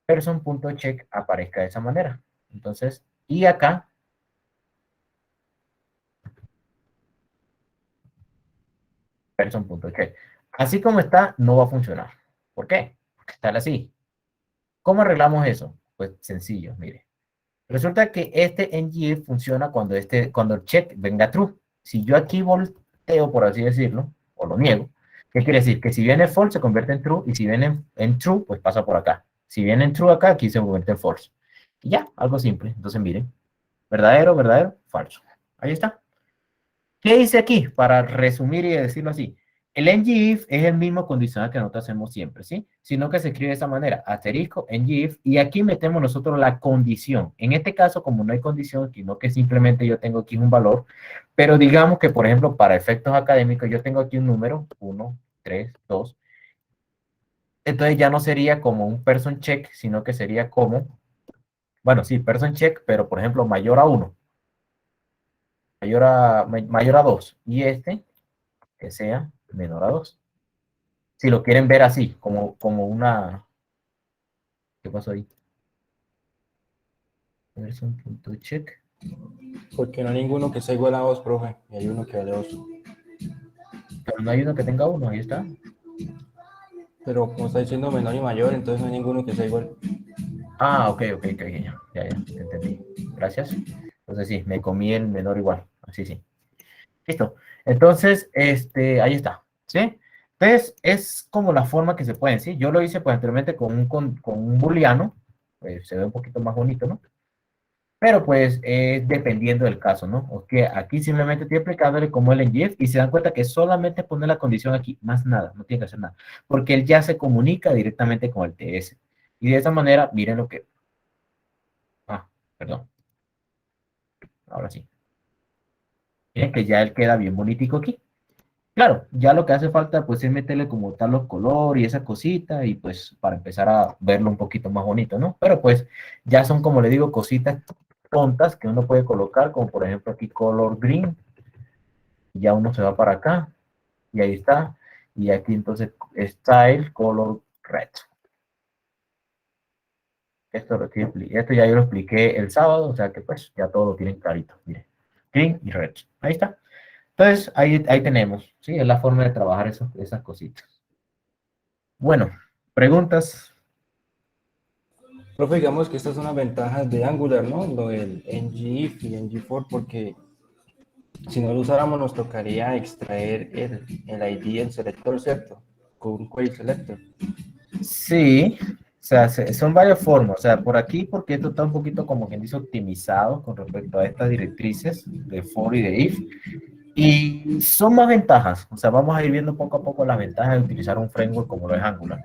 Person.check aparezca de esa manera. Entonces, y acá person.check. Así como está, no va a funcionar. ¿Por qué? Porque está así. ¿Cómo arreglamos eso? Pues sencillo, mire. Resulta que este ngIf funciona cuando el check venga true. Si yo aquí volteo, por así decirlo, o lo niego, ¿qué quiere decir? Que si viene false se convierte en true y si viene en true, pues pasa por acá. Si viene en true acá, aquí se convierte en false. Y ya, algo simple. Entonces miren, verdadero, verdadero, falso. Ahí está. ¿Qué hice aquí? Para resumir y decirlo así. El ngIf es el mismo condicional que nosotros hacemos siempre, ¿sí? Sino que se escribe de esa manera, asterisco, ngIf, y aquí metemos nosotros la condición. En este caso, como no hay condición, sino que simplemente yo tengo aquí un valor, pero digamos que, por ejemplo, para efectos académicos, yo tengo aquí un número, 1, 3, 2. Entonces ya no sería como un person check, sino que sería como, bueno, sí, person check, pero por ejemplo, mayor a 1, mayor a 2, y que sea menor a 2. Si lo quieren ver así, como una... ¿Qué pasó ahí? Person.check. Porque no hay ninguno que sea igual a 2, profe. Y hay uno que vale 2. Pero no hay uno que tenga uno, ahí está. Pero como está diciendo menor y mayor, entonces no hay ninguno que sea igual. Ah, ok, ya, te entendí. gracias. Entonces sí, me comí el menor igual, así sí. Listo. Entonces, ahí está, ¿sí? Entonces, es como la forma que se pueden, ¿sí? Yo lo hice, pues, anteriormente con un booleano, pues, se ve un poquito más bonito, ¿no? Pero, pues, dependiendo del caso, ¿no? Ok, aquí simplemente estoy explicándole cómo el ngIf y se dan cuenta que solamente pone la condición aquí, más nada, no tiene que hacer nada, porque él ya se comunica directamente con el TS. Y de esa manera, miren lo que... Ah, perdón. Ahora sí. Miren que ya él queda bien bonitico aquí. Claro, ya lo que hace falta pues es meterle como tal los colores y esa cosita y pues para empezar a verlo un poquito más bonito, ¿no? Pero pues ya son como le digo cositas tontas que uno puede colocar, como por ejemplo aquí color green, y ya uno se va para acá y ahí está, y aquí entonces style color red. Esto ya yo lo expliqué el sábado, o sea que pues ya todo lo tienen clarito, miren, green y red, ahí está. Entonces ahí tenemos, ¿sí? Es la forma de trabajar esas cositas. Bueno, preguntas. Profe, digamos que estas son las ventajas de Angular, ¿no? Lo del ngIf y ngFor, porque si no lo usáramos nos tocaría extraer el ID del selector, ¿cierto? Con un query selector. Sí, o sea, son varias formas. O sea, por aquí, porque esto está un poquito como quien dice optimizado con respecto a estas directrices de for y de if. Y son más ventajas. O sea, vamos a ir viendo poco a poco las ventajas de utilizar un framework como lo es Angular.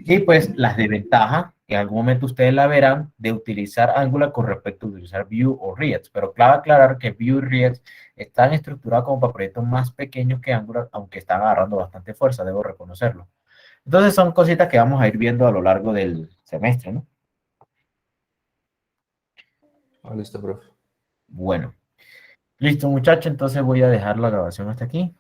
Y pues las desventajas, que en algún momento ustedes la verán, de utilizar Angular con respecto a utilizar Vue o React. Pero claro aclarar que Vue y React están estructurados como para proyectos más pequeños que Angular, aunque están agarrando bastante fuerza, debo reconocerlo. Entonces son cositas que vamos a ir viendo a lo largo del semestre, ¿no? Ah, listo, profe. Bueno, listo muchachos, entonces voy a dejar la grabación hasta aquí.